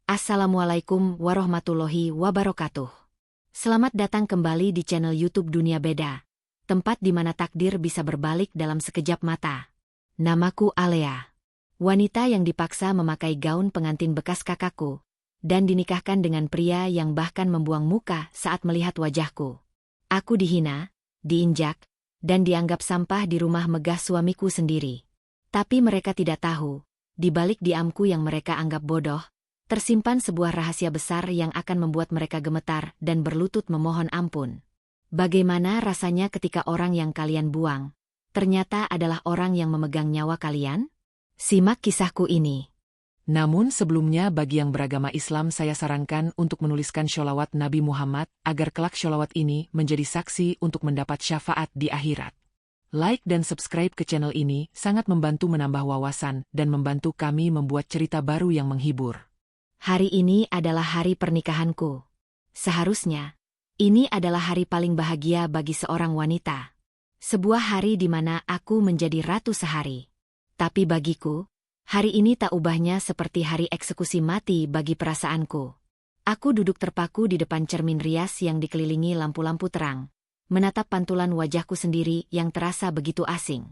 Assalamualaikum warahmatullahi wabarakatuh. Selamat datang kembali di channel YouTube Dunia Beda, tempat di mana takdir bisa berbalik dalam sekejap mata. Namaku Alea, wanita yang dipaksa memakai gaun pengantin bekas kakakku, dan dinikahkan dengan pria yang bahkan membuang muka saat melihat wajahku. Aku dihina, diinjak, dan dianggap sampah di rumah megah suamiku sendiri. Tapi mereka tidak tahu, di balik diamku yang mereka anggap bodoh, tersimpan sebuah rahasia besar yang akan membuat mereka gemetar dan berlutut memohon ampun. Bagaimana rasanya ketika orang yang kalian buang ternyata adalah orang yang memegang nyawa kalian? Simak kisahku ini. Namun sebelumnya bagi yang beragama Islam saya sarankan untuk menuliskan sholawat Nabi Muhammad agar kelak sholawat ini menjadi saksi untuk mendapat syafaat di akhirat. Like dan subscribe ke channel ini sangat membantu menambah wawasan dan membantu kami membuat cerita baru yang menghibur. Hari ini adalah hari pernikahanku. Seharusnya, ini adalah hari paling bahagia bagi seorang wanita. Sebuah hari di mana aku menjadi ratu sehari. Tapi bagiku, hari ini tak ubahnya seperti hari eksekusi mati bagi perasaanku. Aku duduk terpaku di depan cermin rias yang dikelilingi lampu-lampu terang, menatap pantulan wajahku sendiri yang terasa begitu asing.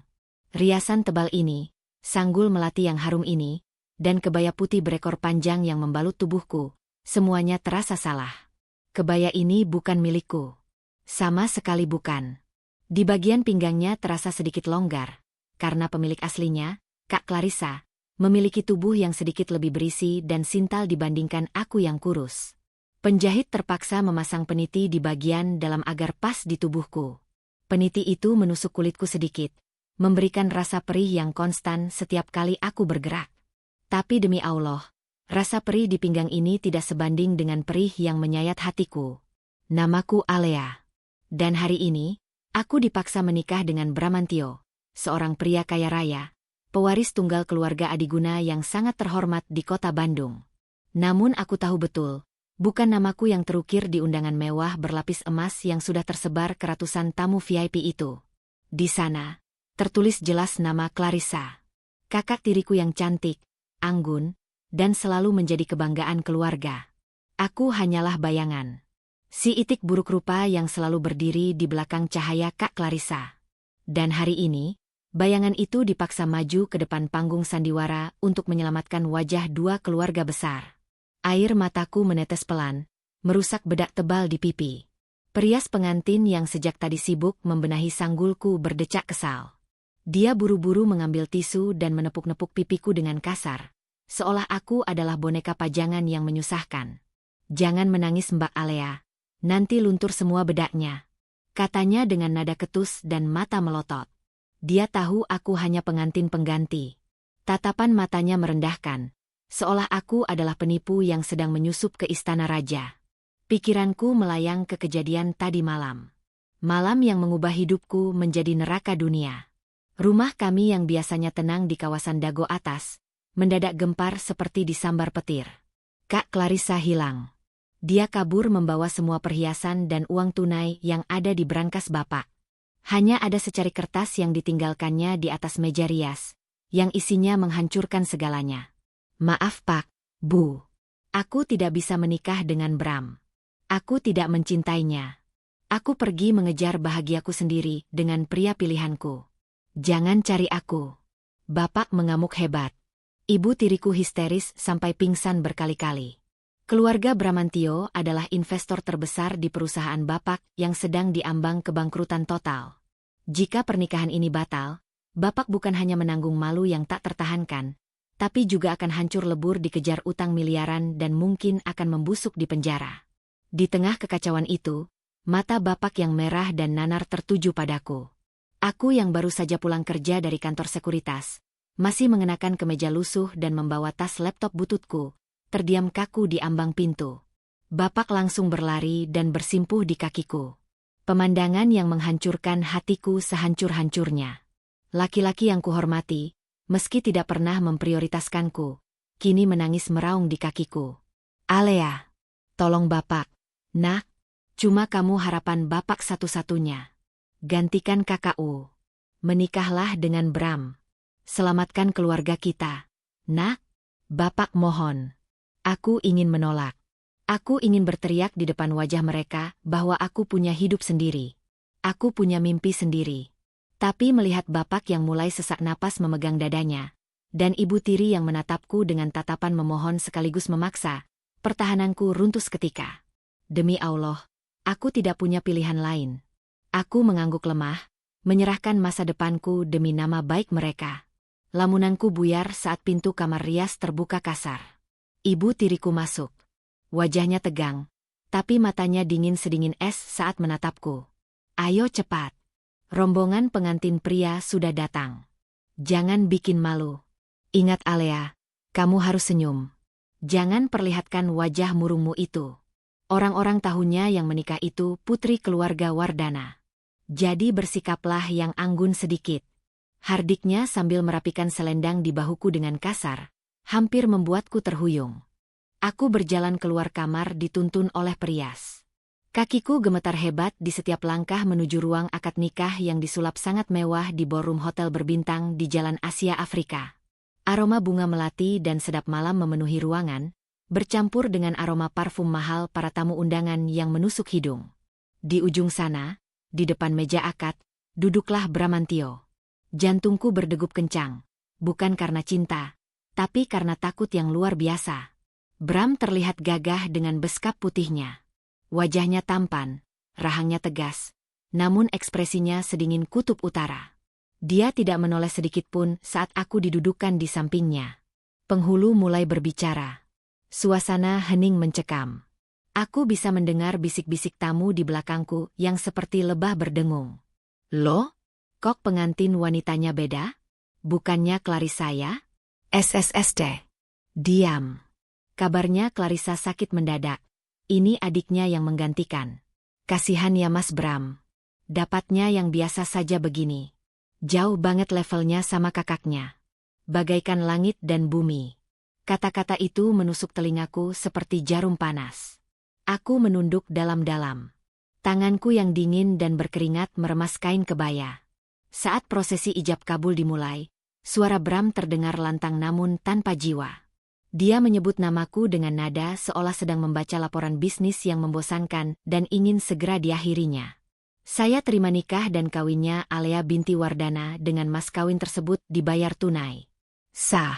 Riasan tebal ini, sanggul melati yang harum ini, dan kebaya putih berekor panjang yang membalut tubuhku, semuanya terasa salah. Kebaya ini bukan milikku. Sama sekali bukan. Di bagian pinggangnya terasa sedikit longgar, karena pemilik aslinya, Kak Clarissa, memiliki tubuh yang sedikit lebih berisi dan sintal dibandingkan aku yang kurus. Penjahit terpaksa memasang peniti di bagian dalam agar pas di tubuhku. Peniti itu menusuk kulitku sedikit, memberikan rasa perih yang konstan setiap kali aku bergerak. Tapi demi Allah, rasa perih di pinggang ini tidak sebanding dengan perih yang menyayat hatiku. Namaku Alea. Dan hari ini, aku dipaksa menikah dengan Bramantio, seorang pria kaya raya, pewaris tunggal keluarga Adiguna yang sangat terhormat di kota Bandung. Namun aku tahu betul, bukan namaku yang terukir di undangan mewah berlapis emas yang sudah tersebar ke ratusan tamu VIP itu. Di sana, tertulis jelas nama Clarissa, kakak tiriku yang cantik, anggun, dan selalu menjadi kebanggaan keluarga. Aku hanyalah bayangan. Si itik buruk rupa yang selalu berdiri di belakang cahaya Kak Clarissa. Dan hari ini, bayangan itu dipaksa maju ke depan panggung sandiwara untuk menyelamatkan wajah dua keluarga besar. Air mataku menetes pelan, merusak bedak tebal di pipi. Perias pengantin yang sejak tadi sibuk membenahi sanggulku berdecak kesal. Dia buru-buru mengambil tisu dan menepuk-nepuk pipiku dengan kasar, seolah aku adalah boneka pajangan yang menyusahkan. "Jangan menangis Mbak Alea, nanti luntur semua bedaknya," katanya dengan nada ketus dan mata melotot. Dia tahu aku hanya pengantin pengganti. Tatapan matanya merendahkan, seolah aku adalah penipu yang sedang menyusup ke istana raja. Pikiranku melayang ke kejadian tadi malam. Malam yang mengubah hidupku menjadi neraka dunia. Rumah kami yang biasanya tenang di kawasan Dago Atas, mendadak gempar seperti disambar petir. Kak Clarissa hilang. Dia kabur membawa semua perhiasan dan uang tunai yang ada di brankas Bapak. Hanya ada secari kertas yang ditinggalkannya di atas meja rias, yang isinya menghancurkan segalanya. "Maaf Pak, Bu. Aku tidak bisa menikah dengan Bram. Aku tidak mencintainya. Aku pergi mengejar bahagiaku sendiri dengan pria pilihanku. Jangan cari aku." Bapak mengamuk hebat. Ibu tiriku histeris sampai pingsan berkali-kali. Keluarga Bramantio adalah investor terbesar di perusahaan Bapak yang sedang diambang kebangkrutan total. Jika pernikahan ini batal, Bapak bukan hanya menanggung malu yang tak tertahankan, tapi juga akan hancur lebur dikejar utang miliaran dan mungkin akan membusuk di penjara. Di tengah kekacauan itu, mata Bapak yang merah dan nanar tertuju padaku. Aku yang baru saja pulang kerja dari kantor sekuritas, masih mengenakan kemeja lusuh dan membawa tas laptop bututku, terdiam kaku di ambang pintu. Bapak langsung berlari dan bersimpuh di kakiku. Pemandangan yang menghancurkan hatiku sehancur-hancurnya. Laki-laki yang kuhormati, meski tidak pernah memprioritaskanku, kini menangis meraung di kakiku. "Alea, tolong Bapak, Nak, cuma kamu harapan Bapak satu-satunya. Gantikan kakakku. Menikahlah dengan Bram. Selamatkan keluarga kita. Nak, Bapak mohon." Aku ingin menolak. Aku ingin berteriak di depan wajah mereka bahwa aku punya hidup sendiri. Aku punya mimpi sendiri. Tapi melihat bapak yang mulai sesak napas memegang dadanya, dan ibu tiri yang menatapku dengan tatapan memohon sekaligus memaksa, pertahananku runtuh seketika. Demi Allah, aku tidak punya pilihan lain. Aku mengangguk lemah, menyerahkan masa depanku demi nama baik mereka. Lamunanku buyar saat pintu kamar rias terbuka kasar. Ibu tiriku masuk. Wajahnya tegang, tapi matanya dingin sedingin es saat menatapku. Ayo cepat. Rombongan pengantin pria sudah datang. Jangan bikin malu. Ingat Alea, kamu harus senyum. Jangan perlihatkan wajah murungmu itu. Orang-orang tahunya yang menikah itu putri keluarga Wardana. Jadi bersikaplah yang anggun sedikit. Hardiknya sambil merapikan selendang di bahuku dengan kasar, hampir membuatku terhuyung. Aku berjalan keluar kamar dituntun oleh perias. Kakiku gemetar hebat di setiap langkah menuju ruang akad nikah yang disulap sangat mewah di ballroom hotel berbintang di Jalan Asia Afrika. Aroma bunga melati dan sedap malam memenuhi ruangan, bercampur dengan aroma parfum mahal para tamu undangan yang menusuk hidung. Di ujung sana, di depan meja akad, duduklah Bramantio. Jantungku berdegup kencang, bukan karena cinta, tapi karena takut yang luar biasa. Bram terlihat gagah dengan beskap putihnya. Wajahnya tampan, rahangnya tegas, namun ekspresinya sedingin kutub utara. Dia tidak menoleh sedikitpun saat aku didudukkan di sampingnya. Penghulu mulai berbicara. Suasana hening mencekam. Aku bisa mendengar bisik-bisik tamu di belakangku yang seperti lebah berdengung. Loh? Kok pengantin wanitanya beda? Bukannya Clarissa ya? SSSD. Diam. Kabarnya Clarissa sakit mendadak. Ini adiknya yang menggantikan. Kasihan ya Mas Bram. Dapatnya yang biasa saja begini. Jauh banget levelnya sama kakaknya. Bagaikan langit dan bumi. Kata-kata itu menusuk telingaku seperti jarum panas. Aku menunduk dalam-dalam. Tanganku yang dingin dan berkeringat meremas kain kebaya. Saat prosesi ijab kabul dimulai, suara Bram terdengar lantang namun tanpa jiwa. Dia menyebut namaku dengan nada seolah sedang membaca laporan bisnis yang membosankan dan ingin segera diakhirinya. Saya terima nikah dan kawinnya Alea binti Wardana dengan mas kawin tersebut dibayar tunai. Sah.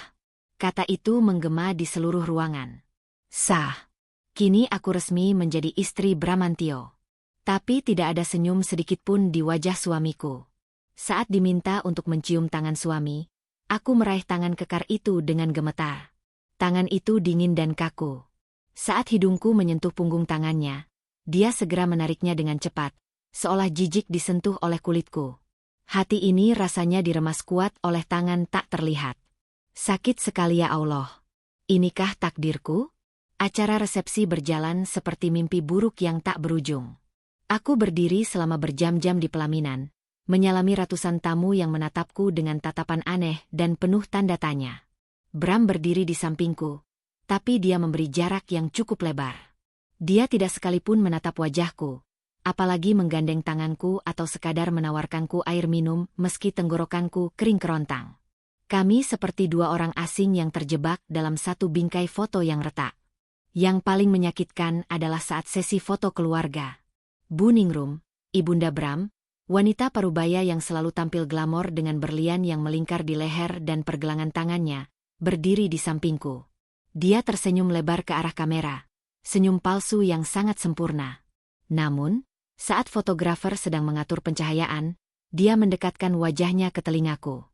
Kata itu menggema di seluruh ruangan. Sah. Kini aku resmi menjadi istri Bramantio. Tapi tidak ada senyum sedikitpun di wajah suamiku. Saat diminta untuk mencium tangan suami, aku meraih tangan kekar itu dengan gemetar. Tangan itu dingin dan kaku. Saat hidungku menyentuh punggung tangannya, dia segera menariknya dengan cepat, seolah jijik disentuh oleh kulitku. Hati ini rasanya diremas kuat oleh tangan tak terlihat. Sakit sekali ya Allah. Inikah takdirku? Acara resepsi berjalan seperti mimpi buruk yang tak berujung. Aku berdiri selama berjam-jam di pelaminan, menyalami ratusan tamu yang menatapku dengan tatapan aneh dan penuh tanda tanya. Bram berdiri di sampingku, tapi dia memberi jarak yang cukup lebar. Dia tidak sekalipun menatap wajahku, apalagi menggandeng tanganku atau sekadar menawarkanku air minum meski tenggorokanku kering kerontang. Kami seperti dua orang asing yang terjebak dalam satu bingkai foto yang retak. Yang paling menyakitkan adalah saat sesi foto keluarga. Bu Ningrum, Ibunda Bram, wanita parubaya yang selalu tampil glamor dengan berlian yang melingkar di leher dan pergelangan tangannya, berdiri di sampingku. Dia tersenyum lebar ke arah kamera, senyum palsu yang sangat sempurna. Namun, saat fotografer sedang mengatur pencahayaan, dia mendekatkan wajahnya ke telingaku.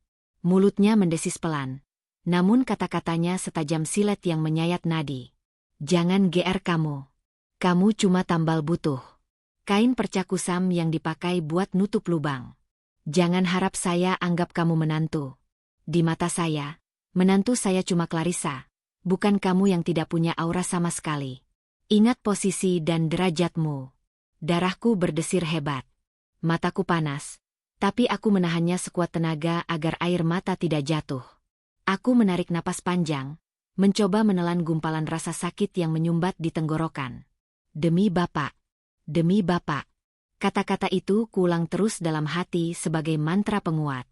Mulutnya mendesis pelan, namun kata-katanya setajam silet yang menyayat nadi. Jangan GR kamu. Kamu cuma tambal butuh. Kain perca kusam yang dipakai buat nutup lubang. Jangan harap saya anggap kamu menantu. Di mata saya, menantu saya cuma Clarissa, bukan kamu yang tidak punya aura sama sekali. Ingat posisi dan derajatmu. Darahku berdesir hebat. Mataku panas, tapi aku menahannya sekuat tenaga agar air mata tidak jatuh. Aku menarik napas panjang, mencoba menelan gumpalan rasa sakit yang menyumbat di tenggorokan. Demi Bapak. Demi Bapak. Kata-kata itu kuulang terus dalam hati sebagai mantra penguat.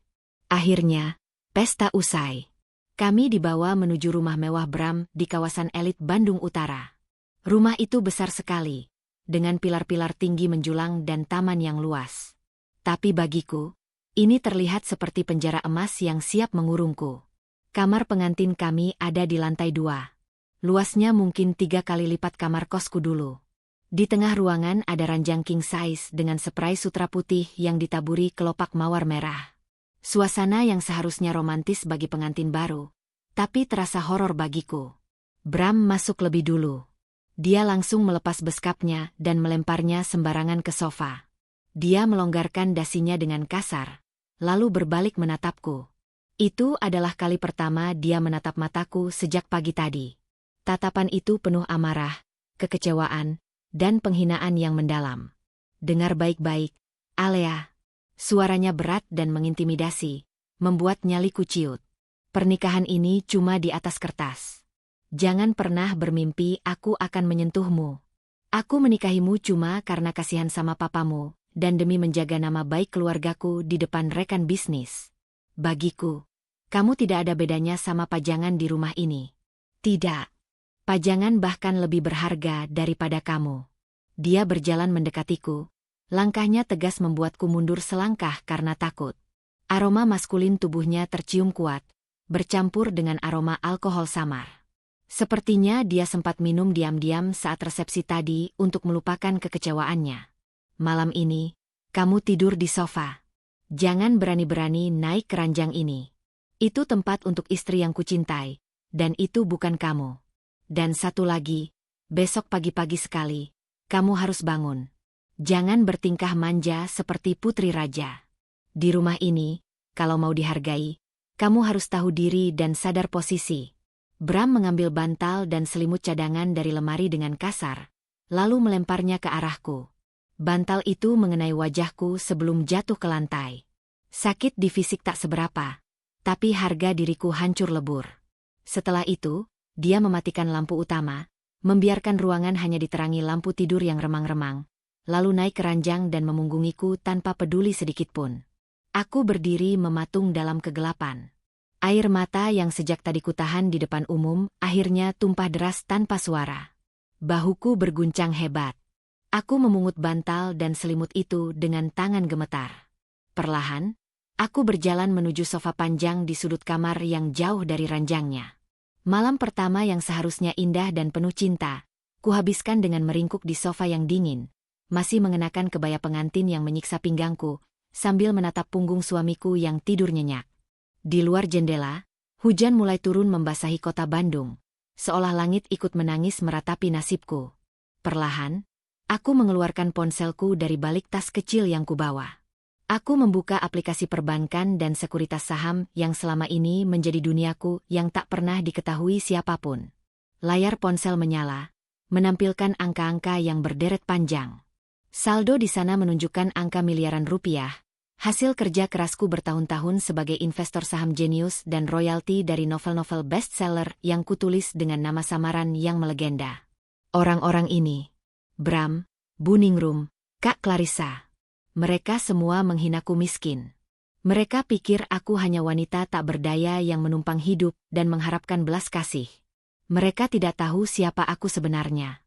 Akhirnya, pesta usai. Kami dibawa menuju rumah mewah Bram di kawasan elit Bandung Utara. Rumah itu besar sekali, dengan pilar-pilar tinggi menjulang dan taman yang luas. Tapi bagiku, ini terlihat seperti penjara emas yang siap mengurungku. Kamar pengantin kami ada di lantai 2. Luasnya mungkin 3 kali lipat kamar kosku dulu. Di tengah ruangan ada ranjang king size dengan spray sutra putih yang ditaburi kelopak mawar merah. Suasana yang seharusnya romantis bagi pengantin baru, tapi terasa horor bagiku. Bram masuk lebih dulu. Dia langsung melepas beskapnya dan melemparnya sembarangan ke sofa. Dia melonggarkan dasinya dengan kasar, lalu berbalik menatapku. Itu adalah kali pertama dia menatap mataku sejak pagi tadi. Tatapan itu penuh amarah, kekecewaan, dan penghinaan yang mendalam. Dengar baik-baik, Alea. Suaranya berat dan mengintimidasi, membuat nyaliku ciut. Pernikahan ini cuma di atas kertas. Jangan pernah bermimpi aku akan menyentuhmu. Aku menikahimu cuma karena kasihan sama papamu, dan demi menjaga nama baik keluargaku di depan rekan bisnis. Bagiku, kamu tidak ada bedanya sama pajangan di rumah ini. Tidak. Pajangan bahkan lebih berharga daripada kamu. Dia berjalan mendekatiku. Langkahnya tegas membuatku mundur selangkah karena takut. Aroma maskulin tubuhnya tercium kuat, bercampur dengan aroma alkohol samar. Sepertinya dia sempat minum diam-diam saat resepsi tadi untuk melupakan kekecewaannya. Malam ini, kamu tidur di sofa. Jangan berani-berani naik ke ranjang ini. Itu tempat untuk istri yang kucintai, dan itu bukan kamu. Dan satu lagi, besok pagi-pagi sekali, kamu harus bangun. Jangan bertingkah manja seperti putri raja. Di rumah ini, kalau mau dihargai, kamu harus tahu diri dan sadar posisi. Bram mengambil bantal dan selimut cadangan dari lemari dengan kasar, lalu melemparnya ke arahku. Bantal itu mengenai wajahku sebelum jatuh ke lantai. Sakit di fisik tak seberapa, tapi harga diriku hancur lebur. Setelah itu, dia mematikan lampu utama, membiarkan ruangan hanya diterangi lampu tidur yang remang-remang. Lalu naik ke ranjang dan memunggungiku tanpa peduli sedikitpun. Aku berdiri mematung dalam kegelapan. Air mata yang sejak tadi kutahan di depan umum akhirnya tumpah deras tanpa suara. Bahuku berguncang hebat. Aku memungut bantal dan selimut itu dengan tangan gemetar. Perlahan, aku berjalan menuju sofa panjang di sudut kamar yang jauh dari ranjangnya. Malam pertama yang seharusnya indah dan penuh cinta, kuhabiskan dengan meringkuk di sofa yang dingin. Masih mengenakan kebaya pengantin yang menyiksa pinggangku, sambil menatap punggung suamiku yang tidur nyenyak. Di luar jendela, hujan mulai turun membasahi kota Bandung, seolah langit ikut menangis meratapi nasibku. Perlahan, aku mengeluarkan ponselku dari balik tas kecil yang kubawa. Aku membuka aplikasi perbankan dan sekuritas saham yang selama ini menjadi duniaku yang tak pernah diketahui siapapun. Layar ponsel menyala, menampilkan angka-angka yang berderet panjang. Saldo di sana menunjukkan angka miliaran rupiah, hasil kerja kerasku bertahun-tahun sebagai investor saham jenius dan royalti dari novel-novel bestseller yang kutulis dengan nama samaran yang melegenda. Orang-orang ini, Bram, Bu Ningrum, Kak Clarissa, mereka semua menghinaku miskin. Mereka pikir aku hanya wanita tak berdaya yang menumpang hidup dan mengharapkan belas kasih. Mereka tidak tahu siapa aku sebenarnya.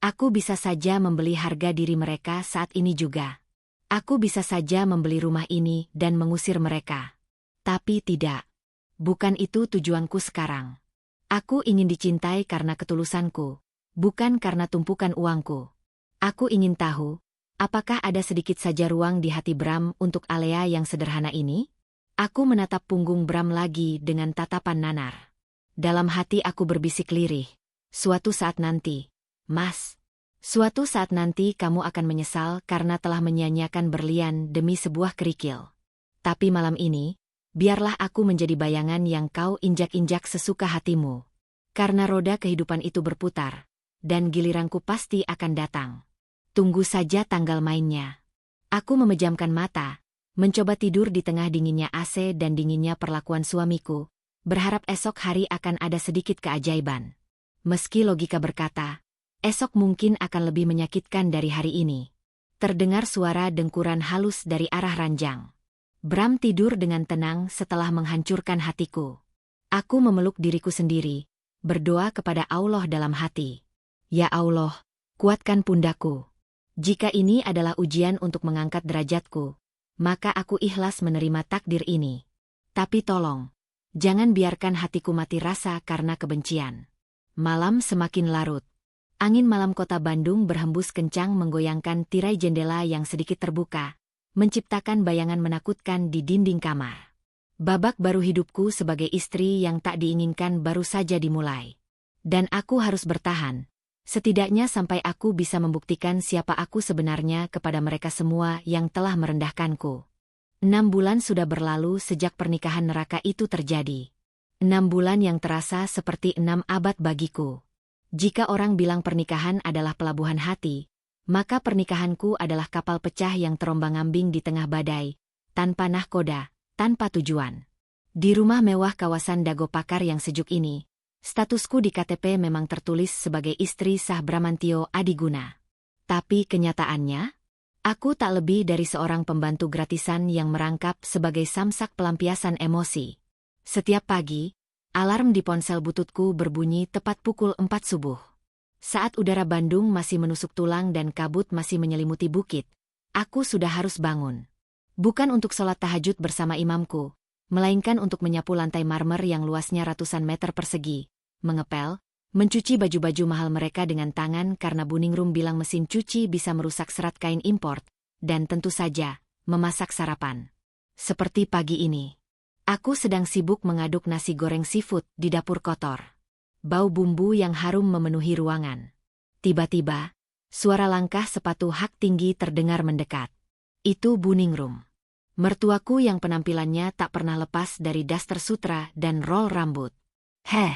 Aku bisa saja membeli harga diri mereka saat ini juga. Aku bisa saja membeli rumah ini dan mengusir mereka. Tapi tidak. Bukan itu tujuanku sekarang. Aku ingin dicintai karena ketulusanku, bukan karena tumpukan uangku. Aku ingin tahu, apakah ada sedikit saja ruang di hati Bram untuk Alea yang sederhana ini? Aku menatap punggung Bram lagi dengan tatapan nanar. Dalam hati aku berbisik lirih. Suatu saat nanti, Mas. Suatu saat nanti kamu akan menyesal karena telah menyia-nyiakan berlian demi sebuah kerikil. Tapi malam ini, biarlah aku menjadi bayangan yang kau injak-injak sesuka hatimu. Karena roda kehidupan itu berputar, dan giliranku pasti akan datang. Tunggu saja tanggal mainnya. Aku memejamkan mata, mencoba tidur di tengah dinginnya AC dan dinginnya perlakuan suamiku, berharap esok hari akan ada sedikit keajaiban. Meski logika berkata, esok mungkin akan lebih menyakitkan dari hari ini. Terdengar suara dengkuran halus dari arah ranjang. Bram tidur dengan tenang setelah menghancurkan hatiku. Aku memeluk diriku sendiri, berdoa kepada Allah dalam hati. Ya Allah, kuatkan pundakku. Jika ini adalah ujian untuk mengangkat derajatku, maka aku ikhlas menerima takdir ini. Tapi tolong, jangan biarkan hatiku mati rasa karena kebencian. Malam semakin larut. Angin malam kota Bandung berhembus kencang menggoyangkan tirai jendela yang sedikit terbuka, menciptakan bayangan menakutkan di dinding kamar. Babak baru hidupku sebagai istri yang tak diinginkan baru saja dimulai. Dan aku harus bertahan, setidaknya sampai aku bisa membuktikan siapa aku sebenarnya kepada mereka semua yang telah merendahkanku. 6 bulan sudah berlalu sejak pernikahan neraka itu terjadi. 6 bulan yang terasa seperti 6 abad bagiku. Jika orang bilang pernikahan adalah pelabuhan hati, maka pernikahanku adalah kapal pecah yang terombang-ambing di tengah badai, tanpa nahkoda, tanpa tujuan. Di rumah mewah kawasan Dago Pakar yang sejuk ini, statusku di KTP memang tertulis sebagai istri sah Bramantio Adiguna. Tapi kenyataannya, aku tak lebih dari seorang pembantu gratisan yang merangkap sebagai samsak pelampiasan emosi. Setiap pagi, alarm di ponsel bututku berbunyi tepat pukul 4 subuh. Saat udara Bandung masih menusuk tulang dan kabut masih menyelimuti bukit, aku sudah harus bangun. Bukan untuk sholat tahajud bersama imamku, melainkan untuk menyapu lantai marmer yang luasnya ratusan meter persegi, mengepel, mencuci baju-baju mahal mereka dengan tangan karena Buningrum bilang mesin cuci bisa merusak serat kain import, dan tentu saja, memasak sarapan. Seperti pagi ini. Aku sedang sibuk mengaduk nasi goreng seafood di dapur kotor. Bau bumbu yang harum memenuhi ruangan. Tiba-tiba, suara langkah sepatu hak tinggi terdengar mendekat. Itu Buningrum. Mertuaku yang penampilannya tak pernah lepas dari daster sutra dan roll rambut. Heh,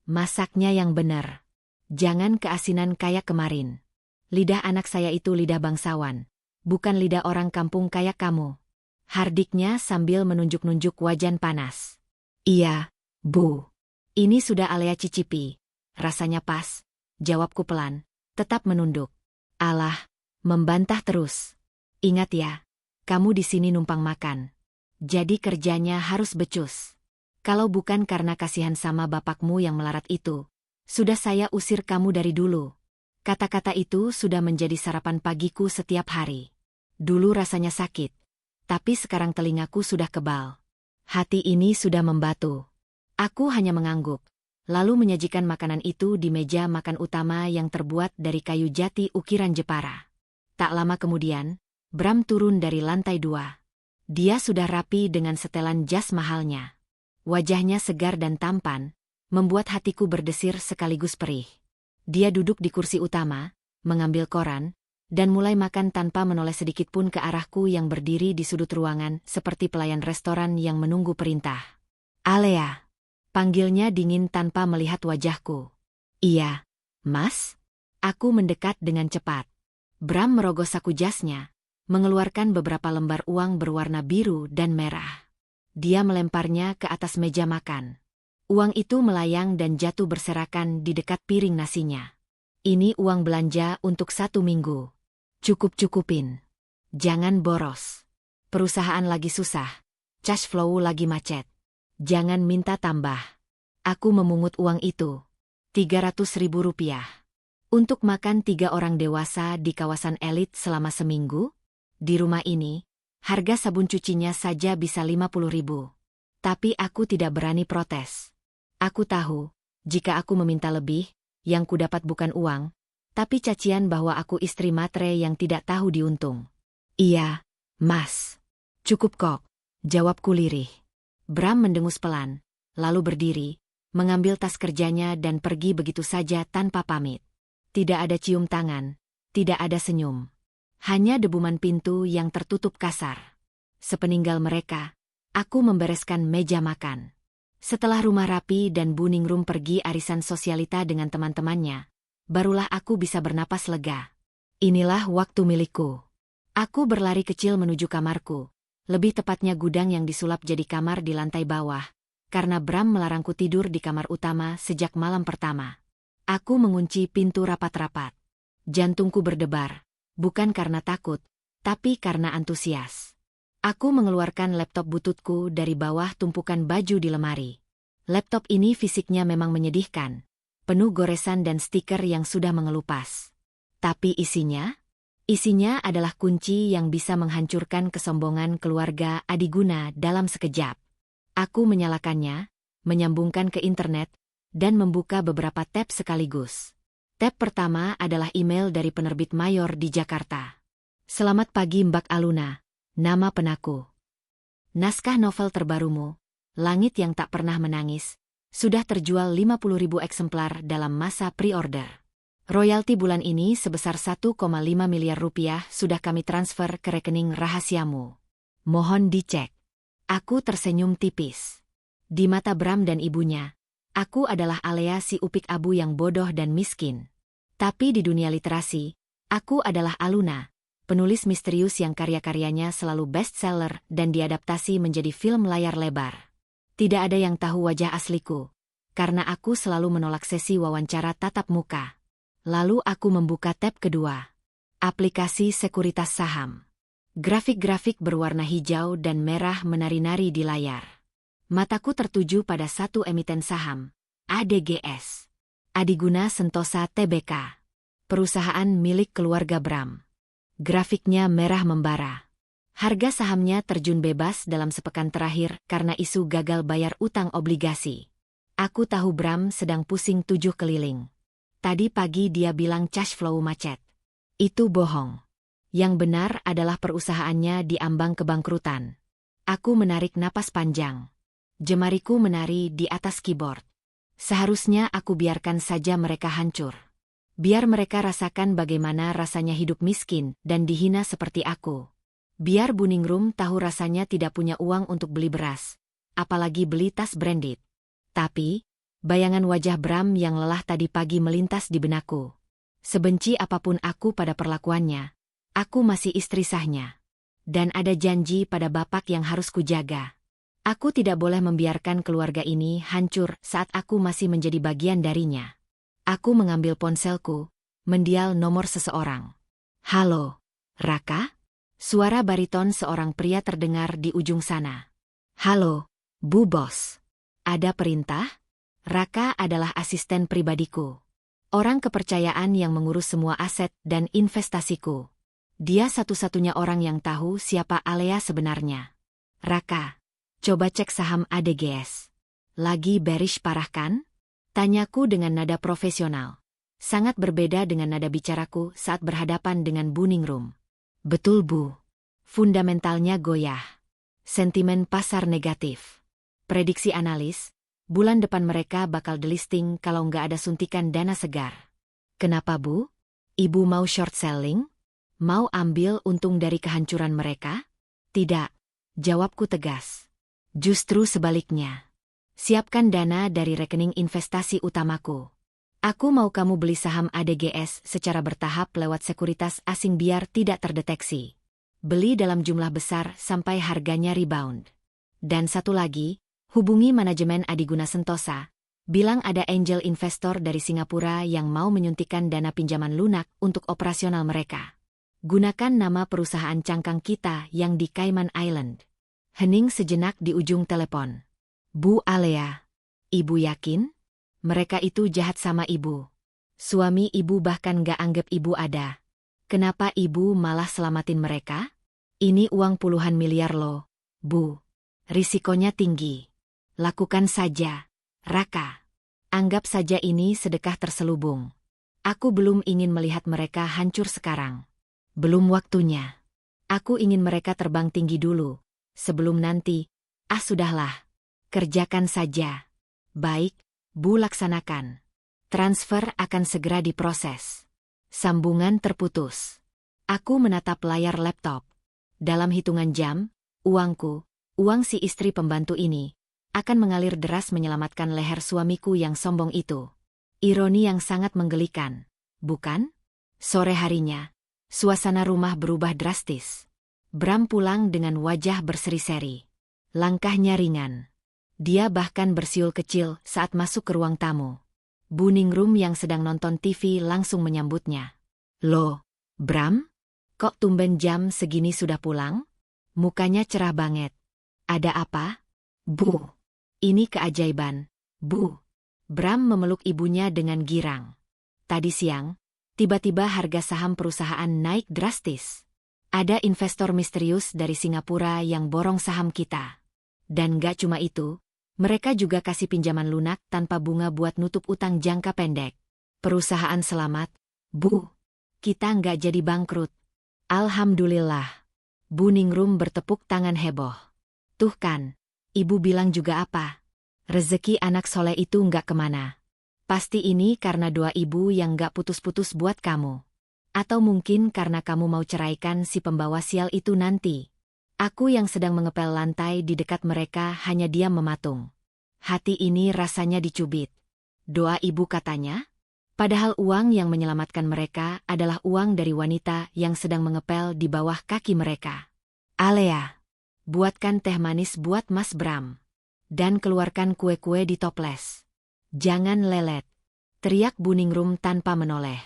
masaknya yang benar. Jangan keasinan kayak kemarin. Lidah anak saya itu lidah bangsawan, bukan lidah orang kampung kayak kamu. Hardiknya sambil menunjuk-nunjuk wajan panas. Iya, Bu. Ini sudah Alea cicipi. Rasanya pas. Jawabku pelan, tetap menunduk. Alah, membantah terus. Ingat ya, kamu di sini numpang makan. Jadi kerjanya harus becus. Kalau bukan karena kasihan sama bapakmu yang melarat itu, sudah saya usir kamu dari dulu. Kata-kata itu sudah menjadi sarapan pagiku setiap hari. Dulu rasanya sakit. Tapi sekarang telingaku sudah kebal. Hati ini sudah membatu. Aku hanya mengangguk, lalu menyajikan makanan itu di meja makan utama yang terbuat dari kayu jati ukiran Jepara. Tak lama kemudian, Bram turun dari lantai 2. Dia sudah rapi dengan setelan jas mahalnya. Wajahnya segar dan tampan, membuat hatiku berdesir sekaligus perih. Dia duduk di kursi utama, mengambil koran, dan mulai makan tanpa menoleh sedikit pun ke arahku yang berdiri di sudut ruangan seperti pelayan restoran yang menunggu perintah. Alea, panggilnya dingin tanpa melihat wajahku. Iya, Mas? Aku mendekat dengan cepat. Bram merogoh saku jasnya, mengeluarkan beberapa lembar uang berwarna biru dan merah. Dia melemparnya ke atas meja makan. Uang itu melayang dan jatuh berserakan di dekat piring nasinya. Ini uang belanja untuk 1 minggu. Cukup-cukupin. Jangan boros. Perusahaan lagi susah. Cash flow lagi macet. Jangan minta tambah. Aku memungut uang itu. 300.000 rupiah. Untuk makan 3 orang dewasa di kawasan elit selama seminggu? Di rumah ini, harga sabun cucinya saja bisa 50.000. Tapi aku tidak berani protes. Aku tahu, jika aku meminta lebih, yang kudapat bukan uang, tapi cacian bahwa aku istri matre yang tidak tahu diuntung. Iya, Mas. Cukup kok, jawabku lirih. Bram mendengus pelan, lalu berdiri, mengambil tas kerjanya dan pergi begitu saja tanpa pamit. Tidak ada cium tangan, tidak ada senyum. Hanya debuman pintu yang tertutup kasar. Sepeninggal mereka, aku membereskan meja makan. Setelah rumah rapi dan Buningrum pergi arisan sosialita dengan teman-temannya, barulah aku bisa bernapas lega. Inilah waktu milikku. Aku berlari kecil menuju kamarku, lebih tepatnya gudang yang disulap jadi kamar di lantai bawah, karena Bram melarangku tidur di kamar utama sejak malam pertama. Aku mengunci pintu rapat-rapat. Jantungku berdebar, bukan karena takut, tapi karena antusias. Aku mengeluarkan laptop bututku dari bawah tumpukan baju di lemari. Laptop ini fisiknya memang menyedihkan, penuh goresan dan stiker yang sudah mengelupas. Tapi isinya? Isinya adalah kunci yang bisa menghancurkan kesombongan keluarga Adiguna dalam sekejap. Aku menyalakannya, menyambungkan ke internet, dan membuka beberapa tab sekaligus. Tab pertama adalah email dari penerbit mayor di Jakarta. Selamat pagi Mbak Aluna, nama penaku. Naskah novel terbarumu, Langit yang Tak Pernah Menangis, sudah terjual 50.000 eksemplar dalam masa pre-order. Royalti bulan ini sebesar 1,5 miliar rupiah sudah kami transfer ke rekening rahasiamu. Mohon dicek. Aku tersenyum tipis. Di mata Bram dan ibunya, aku adalah Alea si upik abu yang bodoh dan miskin. Tapi di dunia literasi, aku adalah Aluna, penulis misterius yang karya-karyanya selalu bestseller dan diadaptasi menjadi film layar lebar. Tidak ada yang tahu wajah asliku, karena aku selalu menolak sesi wawancara tatap muka. Lalu aku membuka tab kedua. Aplikasi sekuritas saham. Grafik-grafik berwarna hijau dan merah menari-nari di layar. Mataku tertuju pada satu emiten saham, ADGS. Adiguna Sentosa Tbk. Perusahaan milik keluarga Bram. Grafiknya merah membara. Harga sahamnya terjun bebas dalam sepekan terakhir karena isu gagal bayar utang obligasi. Aku tahu Bram sedang pusing 7 keliling. Tadi pagi dia bilang cash flow macet. Itu bohong. Yang benar adalah perusahaannya diambang kebangkrutan. Aku menarik napas panjang. Jemariku menari di atas keyboard. Seharusnya aku biarkan saja mereka hancur. Biar mereka rasakan bagaimana rasanya hidup miskin dan dihina seperti aku. Biar Buningrum tahu rasanya tidak punya uang untuk beli beras, apalagi beli tas branded. Tapi, bayangan wajah Bram yang lelah tadi pagi melintas di benakku. Sebenci apapun aku pada perlakuannya, aku masih istri sahnya. Dan ada janji pada bapak yang harus kujaga. Aku tidak boleh membiarkan keluarga ini hancur saat aku masih menjadi bagian darinya. Aku mengambil ponselku, mendial nomor seseorang. Halo, Raka? Suara bariton seorang pria terdengar di ujung sana. Halo, Bu Bos. Ada perintah? Raka adalah asisten pribadiku. Orang kepercayaan yang mengurus semua aset dan investasiku. Dia satu-satunya orang yang tahu siapa Alea sebenarnya. Raka, coba cek saham ADGS. Lagi bearish parah kan? Tanyaku dengan nada profesional. Sangat berbeda dengan nada bicaraku saat berhadapan dengan Buningrum. Betul Bu. Fundamentalnya goyah. Sentimen pasar negatif. Prediksi analis, bulan depan mereka bakal delisting kalau nggak ada suntikan dana segar. Kenapa Bu? Ibu mau short selling? Mau ambil untung dari kehancuran mereka? Tidak. Jawabku tegas. Justru sebaliknya. Siapkan dana dari rekening investasi utamaku. Aku mau kamu beli saham ADGS secara bertahap lewat sekuritas asing biar tidak terdeteksi. Beli dalam jumlah besar sampai harganya rebound. Dan satu lagi, hubungi manajemen Adiguna Sentosa, bilang ada angel investor dari Singapura yang mau menyuntikkan dana pinjaman lunak untuk operasional mereka. Gunakan nama perusahaan cangkang kita yang di Cayman Island. Hening sejenak di ujung telepon. Bu Alea, Ibu yakin? Mereka itu jahat sama Ibu. Suami Ibu bahkan gak anggap Ibu ada. Kenapa Ibu malah selamatin mereka? Ini uang puluhan miliar loh, Bu. Risikonya tinggi. Lakukan saja, Raka. Anggap saja ini sedekah terselubung. Aku belum ingin melihat mereka hancur sekarang. Belum waktunya. Aku ingin mereka terbang tinggi dulu. Sebelum nanti, sudahlah. Kerjakan saja. Baik. Bu laksanakan. Transfer akan segera diproses. Sambungan terputus. Aku menatap layar laptop. Dalam hitungan jam, uangku, uang si istri pembantu ini, akan mengalir deras menyelamatkan leher suamiku yang sombong itu. Ironi yang sangat menggelikan, bukan? Sore harinya, suasana rumah berubah drastis. Bram pulang dengan wajah berseri-seri. Langkahnya ringan. Dia bahkan bersiul kecil saat masuk ke ruang tamu. Buningrum yang sedang nonton TV langsung menyambutnya. Loh, Bram? Kok tumben jam segini sudah pulang? Mukanya cerah banget. Ada apa? Bu, ini keajaiban. Bu. Bram memeluk ibunya dengan girang. Tadi siang, tiba-tiba harga saham perusahaan naik drastis. Ada investor misterius dari Singapura yang borong saham kita. Dan gak cuma itu, mereka juga kasih pinjaman lunak tanpa bunga buat nutup utang jangka pendek. Perusahaan selamat, Bu. Kita nggak jadi bangkrut. Alhamdulillah. Bu Ningrum bertepuk tangan heboh. Tuh kan, ibu bilang juga apa? Rezeki anak soleh itu nggak kemana. Pasti ini karena doa ibu yang nggak putus-putus buat kamu. Atau mungkin karena kamu mau ceraikan si pembawa sial itu nanti. Aku yang sedang mengepel lantai di dekat mereka hanya diam mematung. Hati ini rasanya dicubit. Doa ibu katanya? Padahal uang yang menyelamatkan mereka adalah uang dari wanita yang sedang mengepel di bawah kaki mereka. Alea, buatkan teh manis buat Mas Bram. Dan keluarkan kue-kue di toples. Jangan lelet, teriak Bu Ningrum tanpa menoleh.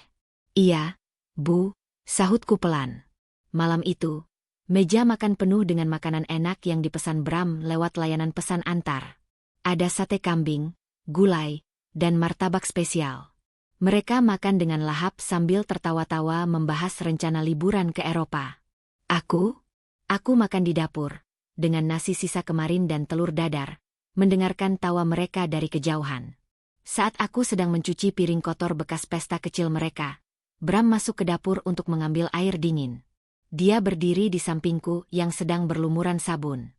Iya, Bu, sahutku pelan. Malam itu, meja makan penuh dengan makanan enak yang dipesan Bram lewat layanan pesan antar. Ada sate kambing, gulai, dan martabak spesial. Mereka makan dengan lahap sambil tertawa-tawa membahas rencana liburan ke Eropa. Aku makan di dapur, dengan nasi sisa kemarin dan telur dadar, mendengarkan tawa mereka dari kejauhan. Saat aku sedang mencuci piring kotor bekas pesta kecil mereka, Bram masuk ke dapur untuk mengambil air dingin. Dia berdiri di sampingku yang sedang berlumuran sabun.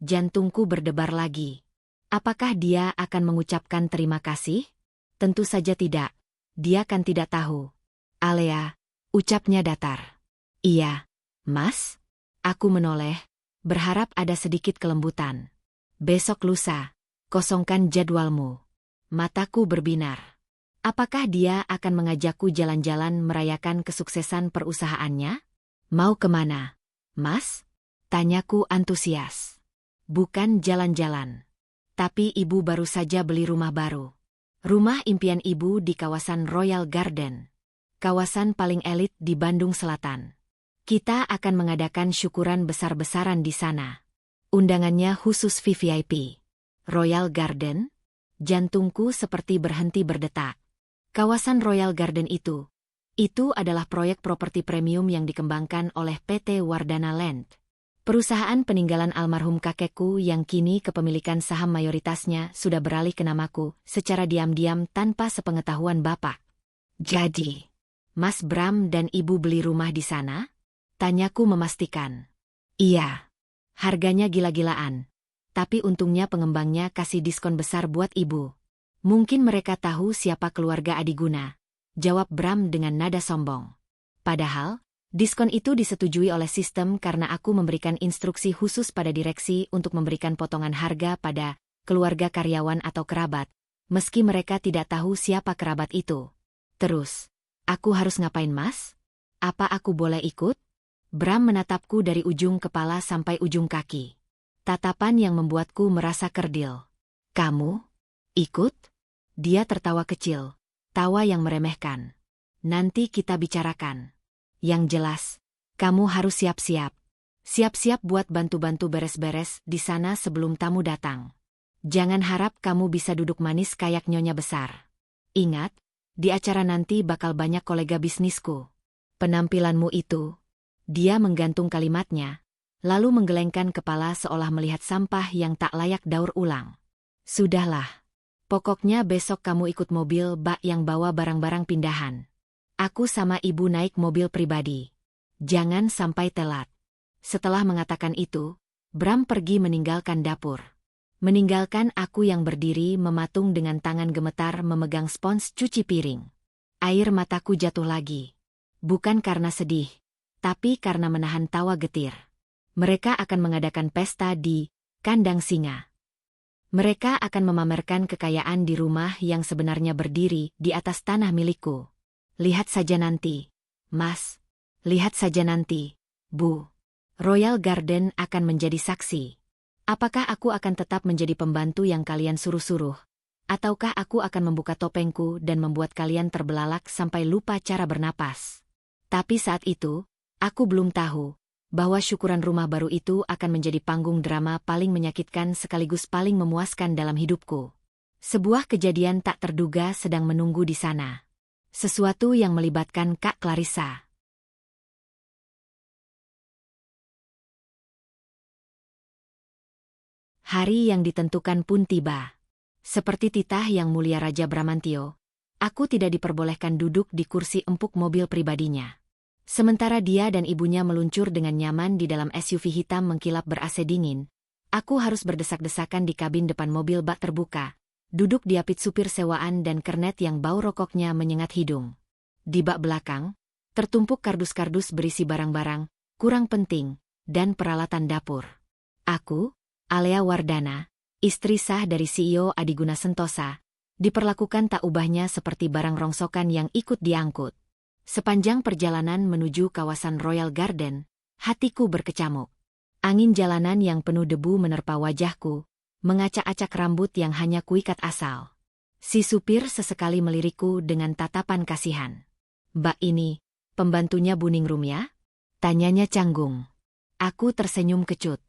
Jantungku berdebar lagi. Apakah dia akan mengucapkan terima kasih? Tentu saja tidak. Dia kan tidak tahu. Alea, ucapnya datar. Iya, Mas? Aku menoleh, berharap ada sedikit kelembutan. Besok lusa, kosongkan jadwalmu. Mataku berbinar. Apakah dia akan mengajakku jalan-jalan merayakan kesuksesan perusahaannya? Mau kemana, Mas? Tanyaku antusias. Bukan jalan-jalan. Tapi ibu baru saja beli rumah baru. Rumah impian ibu di kawasan Royal Garden. Kawasan paling elit di Bandung Selatan. Kita akan mengadakan syukuran besar-besaran di sana. Undangannya khusus VVIP. Royal Garden? Jantungku seperti berhenti berdetak. Kawasan Royal Garden itu adalah proyek properti premium yang dikembangkan oleh PT Wardana Land. Perusahaan peninggalan almarhum kakekku yang kini kepemilikan saham mayoritasnya sudah beralih ke namaku secara diam-diam tanpa sepengetahuan Bapak. Jadi, Mas Bram dan Ibu beli rumah di sana? Tanyaku memastikan. Iya. Harganya gila-gilaan. Tapi untungnya pengembangnya kasih diskon besar buat ibu. Mungkin mereka tahu siapa keluarga Adiguna. Jawab Bram dengan nada sombong. Padahal, diskon itu disetujui oleh sistem karena aku memberikan instruksi khusus pada direksi untuk memberikan potongan harga pada keluarga karyawan atau kerabat, meski mereka tidak tahu siapa kerabat itu. Terus, aku harus ngapain, Mas? Apa aku boleh ikut? Bram menatapku dari ujung kepala sampai ujung kaki. Tatapan yang membuatku merasa kerdil. Kamu? Ikut? Dia tertawa kecil. Tawa yang meremehkan. Nanti kita bicarakan. Yang jelas, kamu harus siap-siap. Siap-siap buat bantu-bantu beres-beres di sana sebelum tamu datang. Jangan harap kamu bisa duduk manis kayak nyonya besar. Ingat, di acara nanti bakal banyak kolega bisnisku. Penampilanmu itu... Dia menggantung kalimatnya, lalu menggelengkan kepala seolah melihat sampah yang tak layak daur ulang. Sudahlah. Pokoknya besok kamu ikut mobil bak yang bawa barang-barang pindahan. Aku sama ibu naik mobil pribadi. Jangan sampai telat. Setelah mengatakan itu, Bram pergi meninggalkan dapur. Meninggalkan aku yang berdiri mematung dengan tangan gemetar memegang spons cuci piring. Air mataku jatuh lagi. Bukan karena sedih. Tapi karena menahan tawa getir. Mereka akan mengadakan pesta di kandang singa. Mereka akan memamerkan kekayaan di rumah yang sebenarnya berdiri di atas tanah milikku. Lihat saja nanti, Mas. Lihat saja nanti, Bu. Royal Garden akan menjadi saksi. Apakah aku akan tetap menjadi pembantu yang kalian suruh-suruh? Ataukah aku akan membuka topengku dan membuat kalian terbelalak sampai lupa cara bernapas? Tapi saat itu, aku belum tahu bahwa syukuran rumah baru itu akan menjadi panggung drama paling menyakitkan sekaligus paling memuaskan dalam hidupku. Sebuah kejadian tak terduga sedang menunggu di sana. Sesuatu yang melibatkan Kak Clarissa. Hari yang ditentukan pun tiba. Seperti titah yang mulia Raja Bramantio, aku tidak diperbolehkan duduk di kursi empuk mobil pribadinya. Sementara dia dan ibunya meluncur dengan nyaman di dalam SUV hitam mengkilap ber-AC dingin, aku harus berdesak-desakan di kabin depan mobil bak terbuka, duduk diapit supir sewaan dan kernet yang bau rokoknya menyengat hidung. Di bak belakang, tertumpuk kardus-kardus berisi barang-barang, kurang penting, dan peralatan dapur. Aku, Alea Wardana, istri sah dari CEO Adiguna Sentosa, diperlakukan tak ubahnya seperti barang rongsokan yang ikut diangkut. Sepanjang perjalanan menuju kawasan Royal Garden, hatiku berkecamuk. Angin jalanan yang penuh debu menerpa wajahku, mengacak-acak rambut yang hanya kuikat asal. Si supir sesekali melirikku dengan tatapan kasihan. "Mbak ini, pembantunya Buningrum ya?" tanyanya canggung. Aku tersenyum kecut.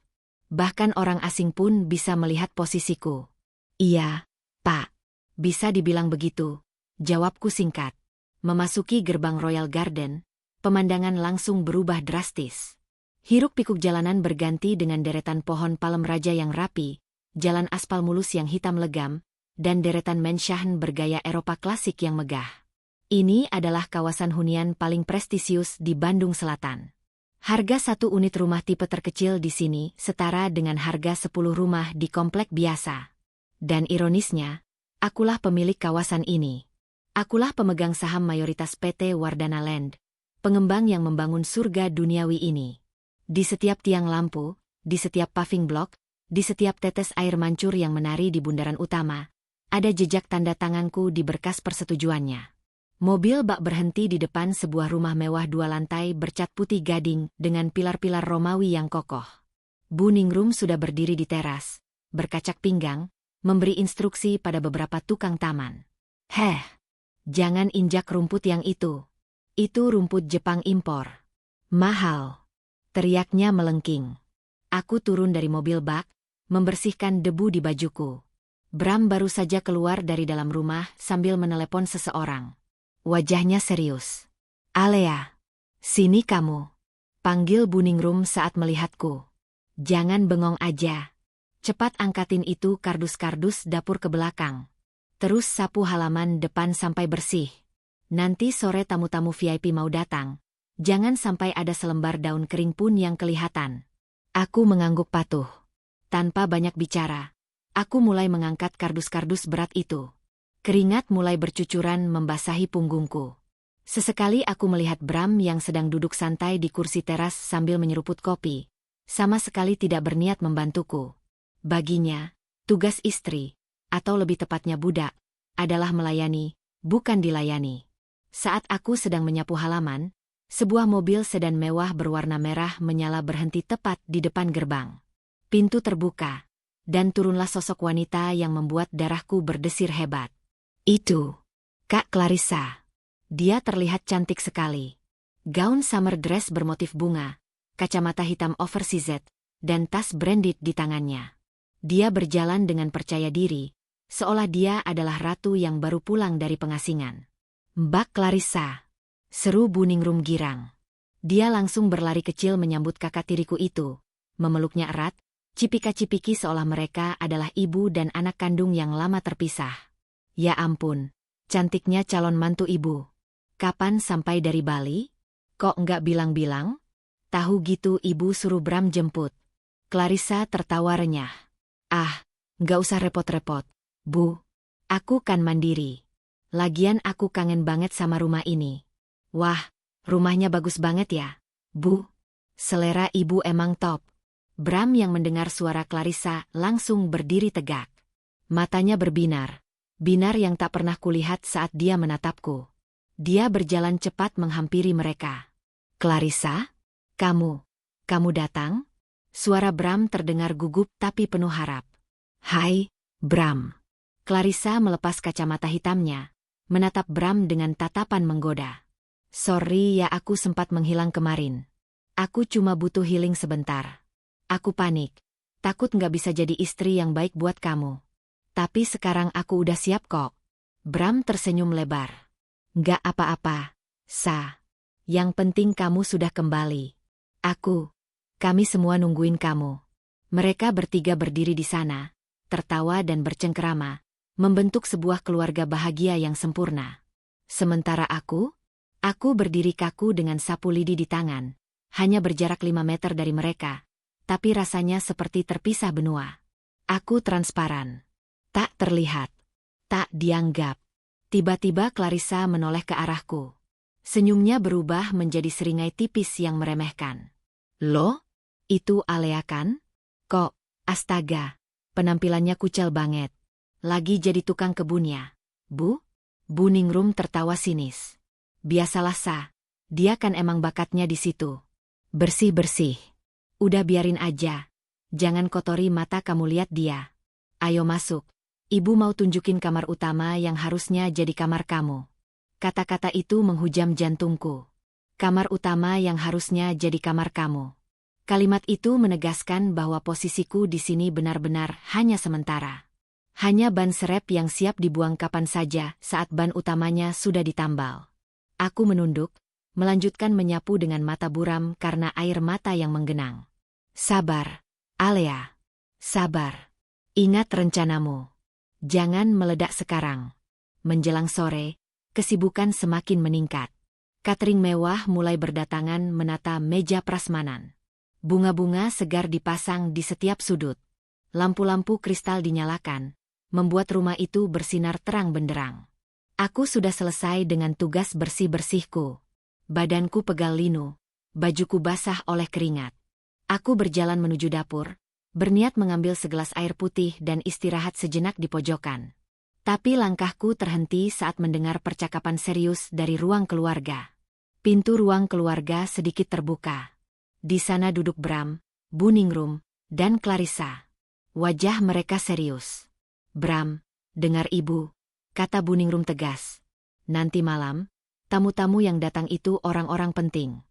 Bahkan orang asing pun bisa melihat posisiku. "Iya, Pak. Bisa dibilang begitu," jawabku singkat. Memasuki gerbang Royal Garden, pemandangan langsung berubah drastis. Hiruk-pikuk jalanan berganti dengan deretan pohon palem raja yang rapi, jalan aspal mulus yang hitam legam, dan deretan Mansion bergaya Eropa klasik yang megah. Ini adalah kawasan hunian paling prestisius di Bandung Selatan. Harga satu unit rumah tipe terkecil di sini setara dengan harga 10 rumah di komplek biasa. Dan ironisnya, akulah pemilik kawasan ini. Akulah pemegang saham mayoritas PT Wardana Land, pengembang yang membangun surga duniawi ini. Di setiap tiang lampu, di setiap paving block, di setiap tetes air mancur yang menari di bundaran utama, ada jejak tanda tanganku di berkas persetujuannya. Mobil bak berhenti di depan sebuah rumah mewah 2 lantai bercat putih gading dengan pilar-pilar Romawi yang kokoh. Buningrum sudah berdiri di teras, berkacak pinggang, memberi instruksi pada beberapa tukang taman. "Heh, jangan injak rumput yang itu. Itu rumput Jepang impor. Mahal," teriaknya melengking. Aku turun dari mobil bak, membersihkan debu di bajuku. Bram baru saja keluar dari dalam rumah sambil menelepon seseorang. Wajahnya serius. "Alea, sini kamu," panggil Buningrum saat melihatku. "Jangan bengong aja. Cepat angkatin itu kardus-kardus dapur ke belakang. Terus sapu halaman depan sampai bersih. Nanti sore tamu-tamu VIP mau datang. Jangan sampai ada selembar daun kering pun yang kelihatan." Aku mengangguk patuh. Tanpa banyak bicara, aku mulai mengangkat kardus-kardus berat itu. Keringat mulai bercucuran membasahi punggungku. Sesekali aku melihat Bram yang sedang duduk santai di kursi teras sambil menyeruput kopi. Sama sekali tidak berniat membantuku. Baginya, tugas istri, atau lebih tepatnya budak, adalah melayani, bukan dilayani. Saat aku sedang menyapu halaman, sebuah mobil sedan mewah berwarna merah menyala berhenti tepat di depan gerbang. Pintu terbuka, dan turunlah sosok wanita yang membuat darahku berdesir hebat. Itu Kak Clarissa. Dia terlihat cantik sekali. Gaun summer dress bermotif bunga, kacamata hitam oversized, dan tas branded di tangannya. Dia berjalan dengan percaya diri, seolah dia adalah ratu yang baru pulang dari pengasingan. "Mbak Clarissa," seru Buningrum girang. Dia langsung berlari kecil menyambut kakak tiriku itu, memeluknya erat, cipika-cipiki seolah mereka adalah ibu dan anak kandung yang lama terpisah. Ya ampun, cantiknya calon mantu ibu. Kapan sampai dari Bali? Kok nggak bilang-bilang? Tahu gitu ibu suruh Bram jemput. Clarissa tertawa renyah. "Ah, nggak usah repot-repot, Bu. Aku kan mandiri. Lagian aku kangen banget sama rumah ini." "Wah, rumahnya bagus banget ya, Bu. Selera ibu emang top." Bram yang mendengar suara Clarissa langsung berdiri tegak. Matanya berbinar. Binar yang tak pernah kulihat saat dia menatapku. Dia berjalan cepat menghampiri mereka. "Clarissa? Kamu datang?" Suara Bram terdengar gugup tapi penuh harap. "Hai, Bram." Clarissa melepas kacamata hitamnya, menatap Bram dengan tatapan menggoda. "Sorry ya aku sempat menghilang kemarin. Aku cuma butuh healing sebentar. Aku panik. Takut nggak bisa jadi istri yang baik buat kamu." Tapi sekarang aku udah siap kok. Bram tersenyum lebar. Nggak apa-apa, Sa. Yang penting kamu sudah kembali. Kami semua nungguin kamu. Mereka bertiga berdiri di sana, tertawa dan bercengkerama, membentuk sebuah keluarga bahagia yang sempurna. Sementara aku berdiri kaku dengan sapu lidi di tangan, hanya berjarak 5 meter dari mereka, tapi rasanya seperti terpisah benua. Aku transparan. Tak terlihat. Tak dianggap. Tiba-tiba Clarissa menoleh ke arahku. Senyumnya berubah menjadi seringai tipis yang meremehkan. Loh? Itu Alea kan? Kok, astaga, penampilannya kucel banget. Lagi jadi tukang kebunnya. Bu? Bu Ningrum tertawa sinis. Biasalah Sa, dia kan emang bakatnya di situ. Bersih-bersih. Udah biarin aja. Jangan kotori mata kamu lihat dia. Ayo masuk. Ibu mau tunjukin kamar utama yang harusnya jadi kamar kamu. Kata-kata itu menghujam jantungku. Kamar utama yang harusnya jadi kamar kamu. Kalimat itu menegaskan bahwa posisiku di sini benar-benar hanya sementara. Hanya ban serep yang siap dibuang kapan saja saat ban utamanya sudah ditambal. Aku menunduk, melanjutkan menyapu dengan mata buram karena air mata yang menggenang. Sabar, Alea. Sabar. Ingat rencanamu. Jangan meledak sekarang. Menjelang sore, kesibukan semakin meningkat. Catering mewah mulai berdatangan menata meja prasmanan. Bunga-bunga segar dipasang di setiap sudut. Lampu-lampu kristal dinyalakan, membuat rumah itu bersinar terang benderang. Aku sudah selesai dengan tugas bersih-bersihku. Badanku pegal linu, bajuku basah oleh keringat. Aku berjalan menuju dapur, berniat mengambil segelas air putih dan istirahat sejenak di pojokan. Tapi langkahku terhenti saat mendengar percakapan serius dari ruang keluarga. Pintu ruang keluarga sedikit terbuka. Di sana duduk Bram, Bu Ningrum, dan Clarissa. Wajah mereka serius. Bram, dengar ibu, kata Bu Ningrum tegas. Nanti malam, tamu-tamu yang datang itu orang-orang penting.